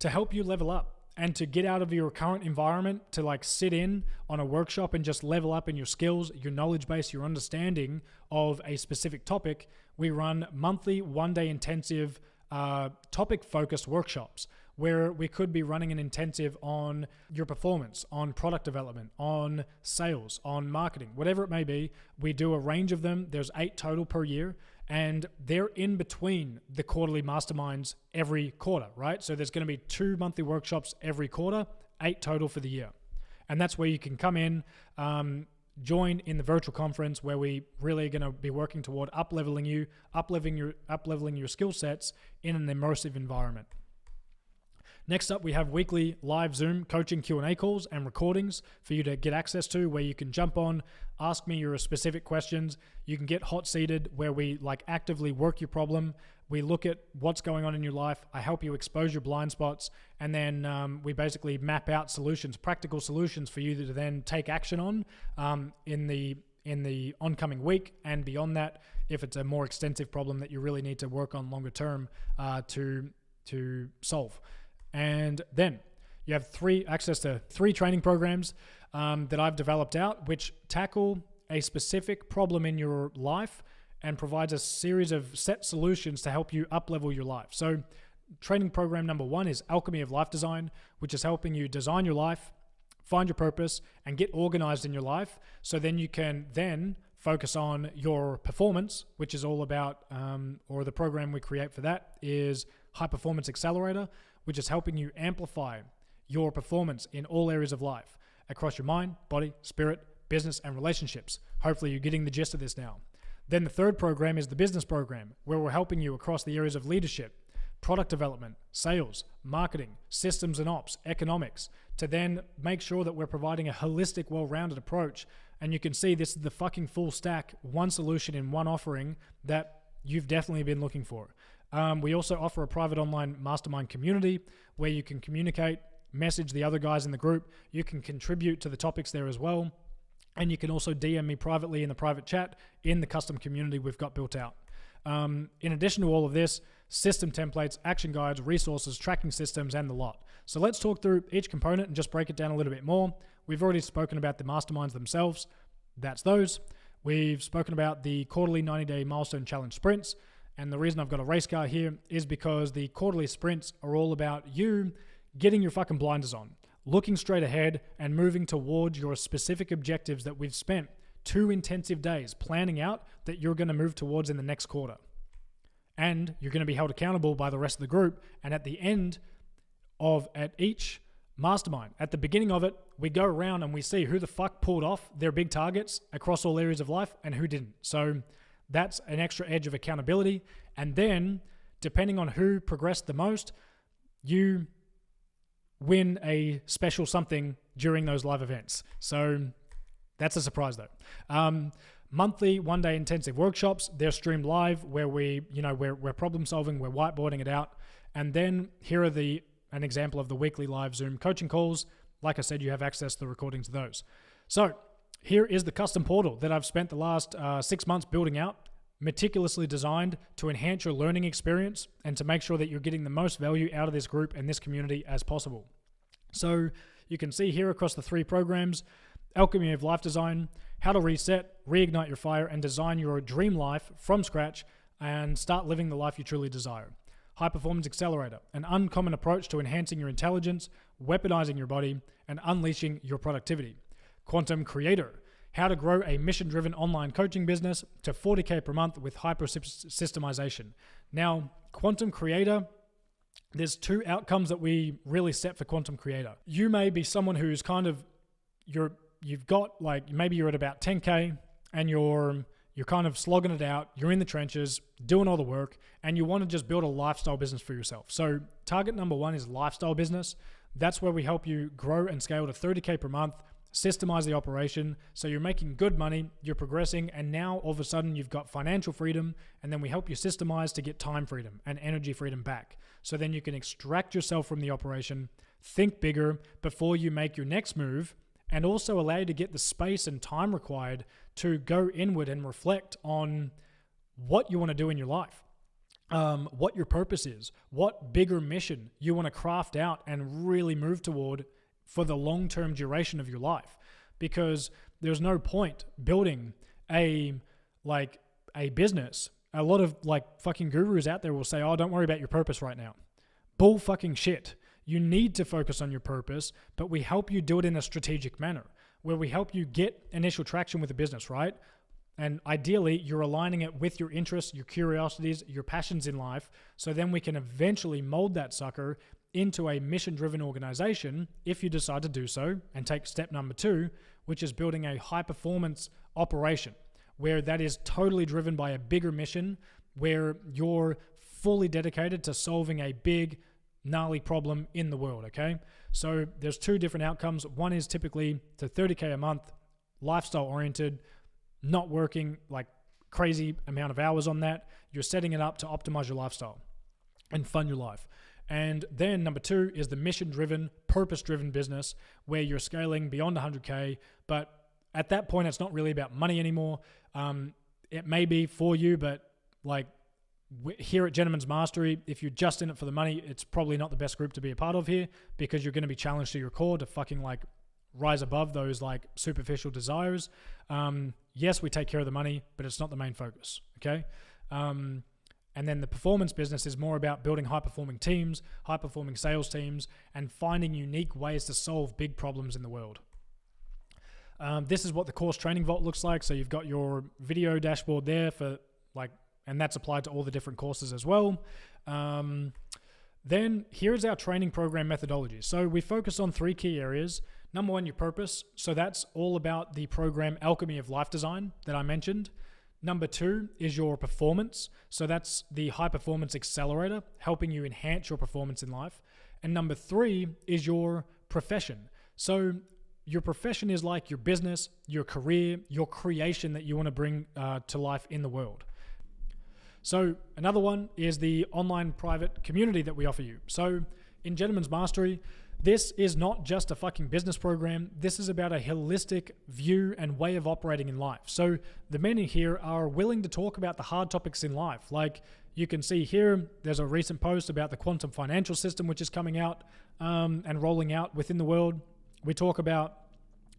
to help you level up and to get out of your current environment, to sit in on a workshop and just level up in your skills, your knowledge base, your understanding of a specific topic, we run monthly one-day intensive topic-focused workshops where we could be running an intensive on your performance, on product development, on sales, on marketing, whatever it may be. We do a range of them. There's 8 total per year, and they're in between the quarterly masterminds every quarter, right? So there's going to be 2 monthly workshops every quarter, 8 total for the year. And that's where you can come in, join in the virtual conference where we really are going to be working toward up-leveling your skill sets in an immersive environment. Next up, we have weekly live Zoom coaching Q&A calls and recordings for you to get access to, where you can jump on, ask me your specific questions. You can get hot seated, where we actively work your problem. We look at what's going on in your life. I help you expose your blind spots, and then we basically map out solutions, practical solutions for you to then take action on in the oncoming week and beyond that, if it's a more extensive problem that you really need to work on longer term to solve. And then you have access to three training programs that I've developed out, which tackle a specific problem in your life and provides a series of set solutions to help you up-level your life. So training program number 1 is Alchemy of Life Design, which is helping you design your life, find your purpose, and get organized in your life. So then you can then focus on your performance, which is all about, or the program we create for that is High Performance Accelerator, which is helping you amplify your performance in all areas of life across your mind, body, spirit, business, and relationships. Hopefully you're getting the gist of this now. Then the third program is the business program, where we're helping you across the areas of leadership, product development, sales, marketing, systems and ops, economics, to then make sure that we're providing a holistic, well-rounded approach. And you can see this is the fucking full stack, one solution in one offering that you've definitely been looking for. We also offer a private online mastermind community where you can communicate, message the other guys in the group. You can contribute to the topics there as well. And you can also DM me privately in the private chat in the custom community we've got built out. In addition to all of this, system templates, action guides, resources, tracking systems, and the lot. So let's talk through each component and just break it down a little bit more. We've already spoken about the masterminds themselves. That's those. We've spoken about the quarterly 90-day milestone challenge sprints. And the reason I've got a race car here is because the quarterly sprints are all about you getting your fucking blinders on, looking straight ahead and moving towards your specific objectives that we've spent 2 intensive days planning out that you're going to move towards in the next quarter. And you're going to be held accountable by the rest of the group. And at the end at each mastermind, at the beginning of it, we go around and we see who the fuck pulled off their big targets across all areas of life and who didn't. So that's an extra edge of accountability. And then, depending on who progressed the most, you win a special something during those live events. So that's a surprise though. Monthly 1-day intensive workshops, they're streamed live where we're problem solving, we're whiteboarding it out. And then here are an example of the weekly live Zoom coaching calls. Like I said, you have access to the recordings of those. So here is the custom portal that I've spent the last 6 months building out, meticulously designed to enhance your learning experience and to make sure that you're getting the most value out of this group and this community as possible. So you can see here across the 3 programs, Alchemy of Life Design, how to reset, reignite your fire, and design your dream life from scratch and start living the life you truly desire. High Performance Accelerator, an uncommon approach to enhancing your intelligence, weaponizing your body, and unleashing your productivity. Quantum Creator, how to grow a mission-driven online coaching business to $40K per month with hyper-systemization. Now, Quantum Creator, there's 2 outcomes that we really set for Quantum Creator. You may be someone who's maybe you're at about 10K and you're kind of slogging it out, you're in the trenches, doing all the work, and you want to just build a lifestyle business for yourself. So target number 1 is lifestyle business. That's where we help you grow and scale to $30K per month, systemize the operation, so you're making good money, you're progressing, and now all of a sudden you've got financial freedom, and then we help you systemize to get time freedom and energy freedom back. So then you can extract yourself from the operation, think bigger before you make your next move, and also allow you to get the space and time required to go inward and reflect on what you want to do in your life, what your purpose is, what bigger mission you want to craft out and really move toward for the long-term duration of your life. Because there's no point building a business. A lot of fucking gurus out there will say, oh, don't worry about your purpose right now. Bull fucking shit. You need to focus on your purpose, but we help you do it in a strategic manner where we help you get initial traction with the business, right? And ideally, you're aligning it with your interests, your curiosities, your passions in life. So then we can eventually mold that sucker into a mission-driven organization if you decide to do so and take step number 2, which is building a high-performance operation where that is totally driven by a bigger mission, where you're fully dedicated to solving a big, gnarly problem in the world, okay? So there's 2 different outcomes. One is typically to 30K a month, lifestyle-oriented, not working like crazy amount of hours on that. You're setting it up to optimize your lifestyle and fund your life. And then number 2 is the mission-driven, purpose-driven business where you're scaling beyond 100K, but at that point, it's not really about money anymore. It may be for you, but like here at Gentleman's Mastery, if you're just in it for the money, it's probably not the best group to be a part of here, because you're going to be challenged to your core to fucking like rise above those like superficial desires. Yes, we take care of the money, but it's not the main focus, okay? And then the performance business is more about building high-performing teams, high-performing sales teams, and finding unique ways to solve big problems in the world. This is what the course training vault looks like. So you've got your video dashboard there for like, and that's applied to all the different courses as well. Then here's our training program methodology. So we focus on 3 key areas. Number 1, your purpose. So that's all about the program Alchemy of Life Design that I mentioned. Number 2 is your performance. So that's the high performance accelerator, helping you enhance your performance in life. And number 3 is your profession. So your profession is like your business, your career, your creation that you want to bring to life in the world. So another one is the online private community that we offer you. So in Gentleman's Mastery, this is not just a fucking business program. This is about a holistic view and way of operating in life. So the men in here are willing to talk about the hard topics in life. Like you can see here, there's a recent post about the quantum financial system, which is coming out and rolling out within the world. We talk about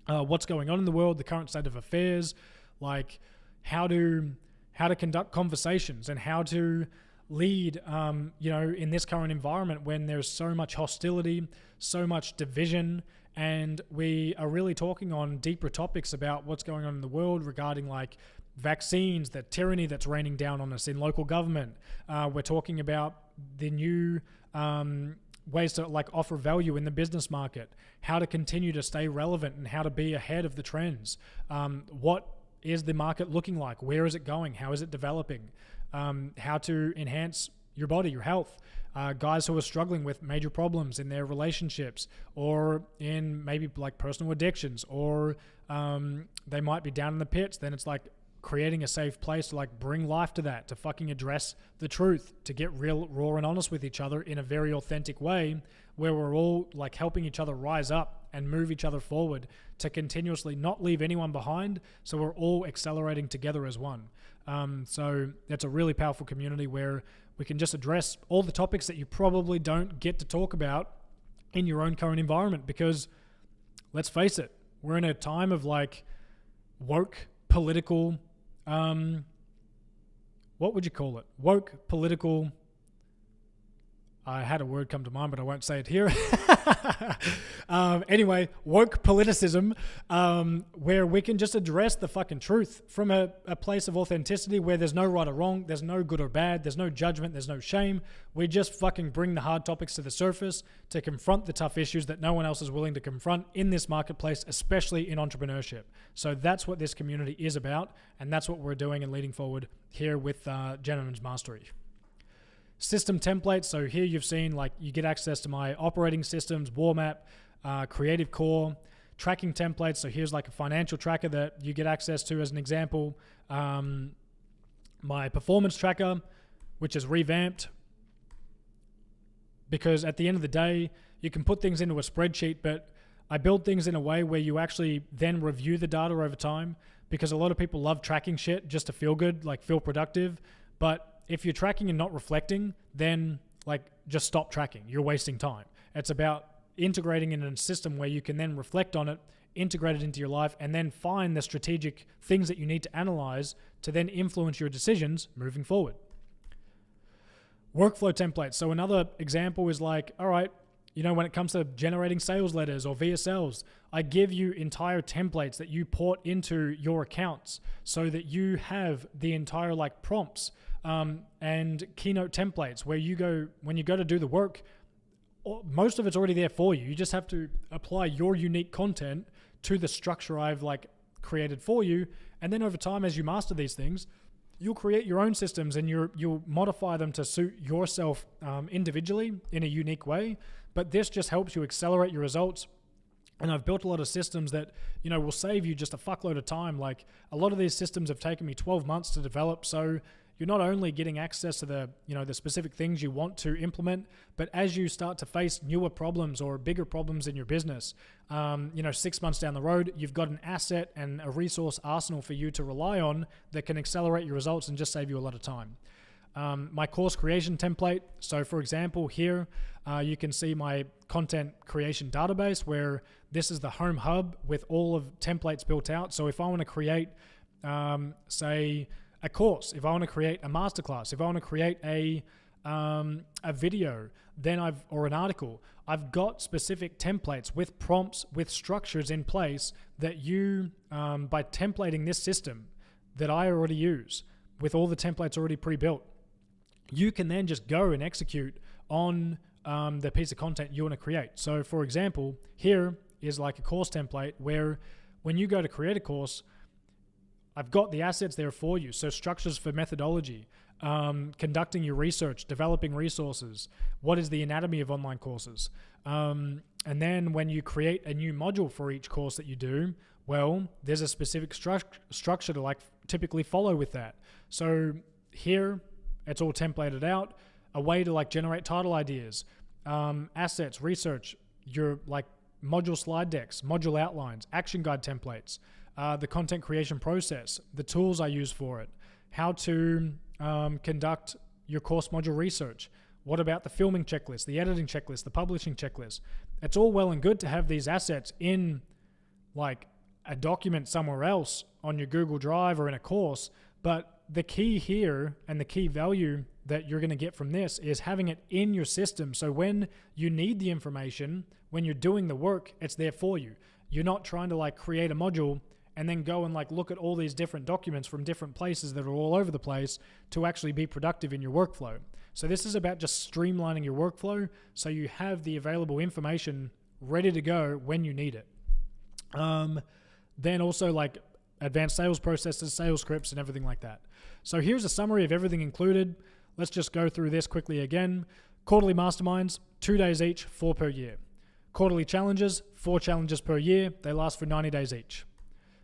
what's going on in the world, the current state of affairs, like how to conduct conversations and how to lead, in this current environment when there's so much hostility, so much division, and we are really talking on deeper topics about what's going on in the world regarding like vaccines, the tyranny that's raining down on us in local government. We're talking about the new ways to like offer value in the business market, how to continue to stay relevant and how to be ahead of the trends. What is the market looking like? Where is it going? How is it developing? How to enhance your body, your health. Guys who are struggling with major problems in their relationships or in maybe like personal addictions, or they might be down in the pits. Then it's like creating a safe place to like bring life to that, to fucking address the truth, to get real, raw and honest with each other in a very authentic way where we're all like helping each other rise up and move each other forward to continuously not leave anyone behind. So we're all accelerating together as one. So that's a really powerful community where we can just address all the topics that you probably don't get to talk about in your own current environment, because let's face it, we're in a time of like woke political, what would you call it? Woke political, I had a word come to mind, but I won't say it here. Anyway, woke politicism, where we can just address the fucking truth from a place of authenticity where there's no right or wrong, there's no good or bad, there's no judgment, there's no shame. We just fucking bring the hard topics to the surface to confront the tough issues that no one else is willing to confront in this marketplace, especially in entrepreneurship. So that's what this community is about, and that's what we're doing and leading forward here with Gentleman's Mastery. System templates. So here you've seen like you get access to my operating systems, war map, creative core, tracking templates. So here's like a financial tracker that you get access to as an example. My performance tracker, which is revamped, because at the end of the day, you can put things into a spreadsheet, but I build things in a way where you actually then review the data over time, because a lot of people love tracking shit just to feel good, like feel productive. But if you're tracking and not reflecting, then like just stop tracking. You're wasting time. It's about integrating in a system where you can then reflect on it, integrate it into your life, and then find the strategic things that you need to analyze to then influence your decisions moving forward. Workflow templates. So another example is like, all right, when it comes to generating sales letters or VSLs, I give you entire templates that you port into your accounts so that you have the entire like prompts and keynote templates where you go, when you go to do the work, most of it's already there for you. You just have to apply your unique content to the structure I've like created for you. And then over time, as you master these things, you'll create your own systems and you'll modify them to suit yourself individually in a unique way. But this just helps you accelerate your results. And I've built a lot of systems that, you know, will save you just a fuckload of time. Like a lot of these systems have taken me 12 months to develop. So you're not only getting access to the, you know, the specific things you want to implement, but as you start to face newer problems or bigger problems in your business, you know, 6 months down the road, you've got an asset and a resource arsenal for you to rely on that can accelerate your results and just save you a lot of time. My course creation template. So for example, here you can see my content creation database where this is the home hub with all of templates built out. So if I want to create, say, a course, if I want to create a masterclass, if I want to create a video, then or an article, I've got specific templates with prompts, with structures in place that you, by templating this system that I already use with all the templates already pre-built, you can then just go and execute on the piece of content you want to create. So for example, here is like a course template where when you go to create a course, I've got the assets there for you. So structures for methodology, conducting your research, developing resources, what is the anatomy of online courses. And then when you create a new module for each course that you do, well, there's a specific structure to like typically follow with that. So here, it's all templated out, a way to like generate title ideas, assets, research, your like module slide decks, module outlines, action guide templates, the content creation process, the tools I use for it, how to conduct your course module research. What about the filming checklist, the editing checklist, the publishing checklist? It's all well and good to have these assets in like a document somewhere else on your Google Drive or in a course, but the key here and the key value that you're going to get from this is having it in your system. So when you need the information, when you're doing the work, it's there for you. You're not trying to like create a module and then go and like look at all these different documents from different places that are all over the place to actually be productive in your workflow. So this is about just streamlining your workflow so you have the available information ready to go when you need it. Then also like advanced sales processes, sales scripts, and everything like that. So here's a summary of everything included. Let's just go through this quickly again. Quarterly masterminds, 2 days each, 4 per year. Quarterly challenges, 4 challenges per year. They last for 90 days each.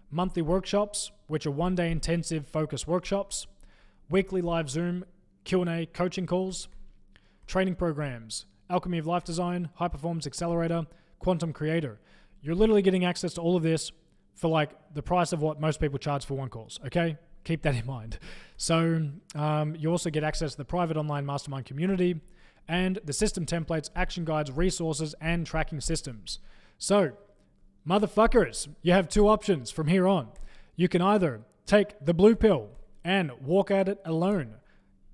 Monthly workshops, which are 1 day intensive focus workshops. Weekly live Zoom Q&A coaching calls. Training programs, Alchemy of Life Design, High Performance Accelerator, Quantum Creator. You're literally getting access to all of this for like the price of what most people charge for one course, okay? Keep that in mind. So you also get access to the private online mastermind community and the system templates, action guides, resources, and tracking systems. So, motherfuckers, you have 2 options from here on. You can either take the blue pill and walk at it alone,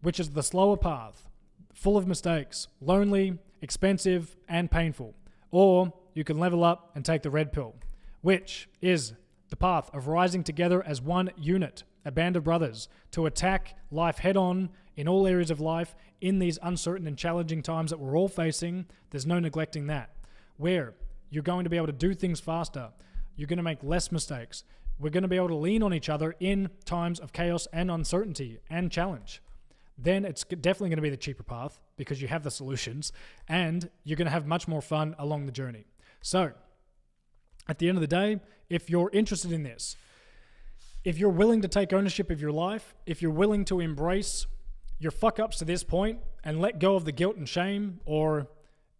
which is the slower path, full of mistakes, lonely, expensive, and painful. Or you can level up and take the red pill, which is the path of rising together as one unit, a band of brothers, to attack life head on in all areas of life in these uncertain and challenging times that we're all facing. There's no neglecting that. Where you're going to be able to do things faster. You're going to make less mistakes. We're going to be able to lean on each other in times of chaos and uncertainty and challenge. Then it's definitely going to be the cheaper path because you have the solutions and you're going to have much more fun along the journey. So, at the end of the day, if you're interested in this, if you're willing to take ownership of your life, if you're willing to embrace your fuck-ups to this point and let go of the guilt and shame, or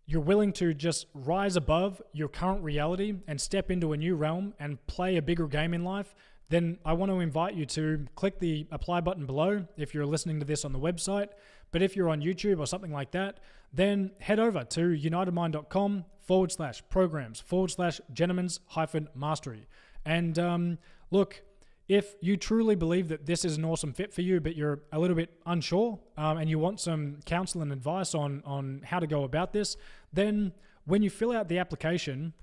you're willing to just rise above your current reality and step into a new realm and play a bigger game in life, then I want to invite you to click the apply button below if you're listening to this on the website. But if you're on YouTube or something like that, then head over to unitedmind.com/programs/gentlemen's-mastery. And look, if you truly believe that this is an awesome fit for you, but you're a little bit unsure and you want some counsel and advice on how to go about this, then when you fill out the application,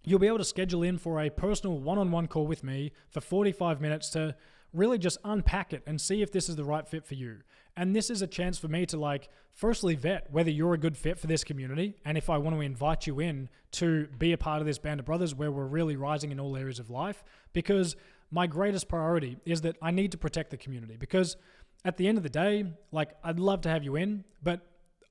you'll be able to schedule in for a personal one-on-one call with me for 45 minutes to really just unpack it and see if this is the right fit for you. And this is a chance for me to like, firstly vet whether you're a good fit for this community, and if I want to invite you in to be a part of this band of brothers where we're really rising in all areas of life, because my greatest priority is that I need to protect the community. Because at the end of the day, like, I'd love to have you in, but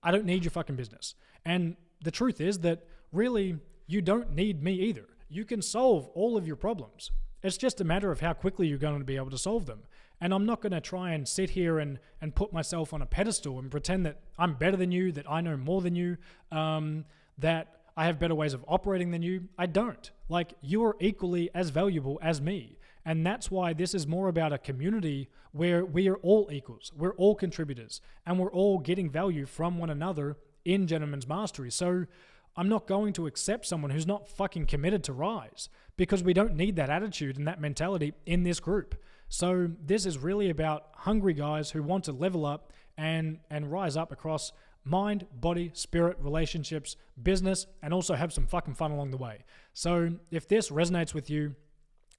I don't need your fucking business. And the truth is that really you don't need me either. You can solve all of your problems. It's just a matter of how quickly you're going to be able to solve them. And I'm not going to try and sit here and put myself on a pedestal and pretend that I'm better than you, that I know more than you, that I have better ways of operating than you. I don't. Like, you are equally as valuable as me. And that's why this is more about a community where we are all equals. We're all contributors and we're all getting value from one another in Gentleman's Mastery. So I'm not going to accept someone who's not fucking committed to rise, because we don't need that attitude and that mentality in this group. So this is really about hungry guys who want to level up and rise up across mind, body, spirit, relationships, business, and also have some fucking fun along the way. So if this resonates with you,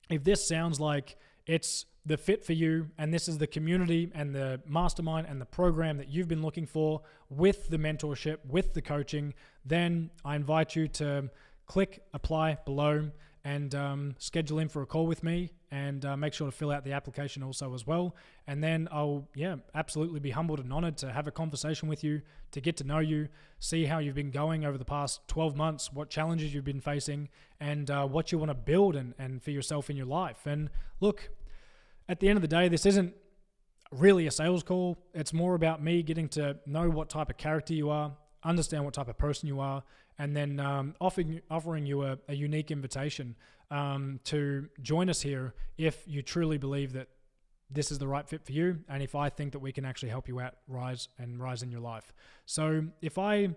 if this sounds like it's the fit for you, and this is the community and the mastermind and the program that you've been looking for with the mentorship, with the coaching, then I invite you to click apply below and schedule in for a call with me, and make sure to fill out the application also as well. And then I'll, absolutely be humbled and honored to have a conversation with you, to get to know you, see how you've been going over the past 12 months, what challenges you've been facing, and what you want to build and for yourself in your life. And look, at the end of the day, this isn't really a sales call. It's more about me getting to know what type of character you are, understand what type of person you are, and then offering you a unique invitation to join us here if you truly believe that this is the right fit for you, and if I think that we can actually help you out rise in your life. So if I,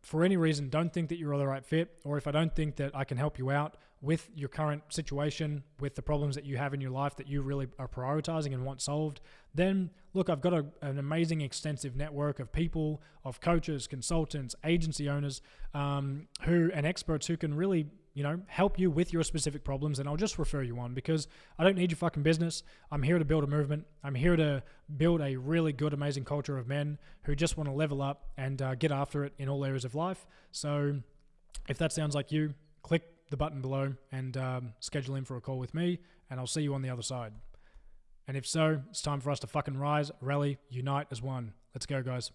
for any reason don't think that you're the right fit, or if I don't think that I can help you out with your current situation, with the problems that you have in your life that you really are prioritizing and want solved, then look, I've got an amazing extensive network of people, of coaches, consultants, agency owners, and experts who can really, help you with your specific problems. And I'll just refer you on, because I don't need your fucking business. I'm here to build a movement. I'm here to build a really good, amazing culture of men who just want to level up and get after it in all areas of life. So if that sounds like you, click the button below and schedule in for a call with me, and I'll see you on the other side. And if so, it's time for us to fucking rise, rally, unite as one. Let's go, guys.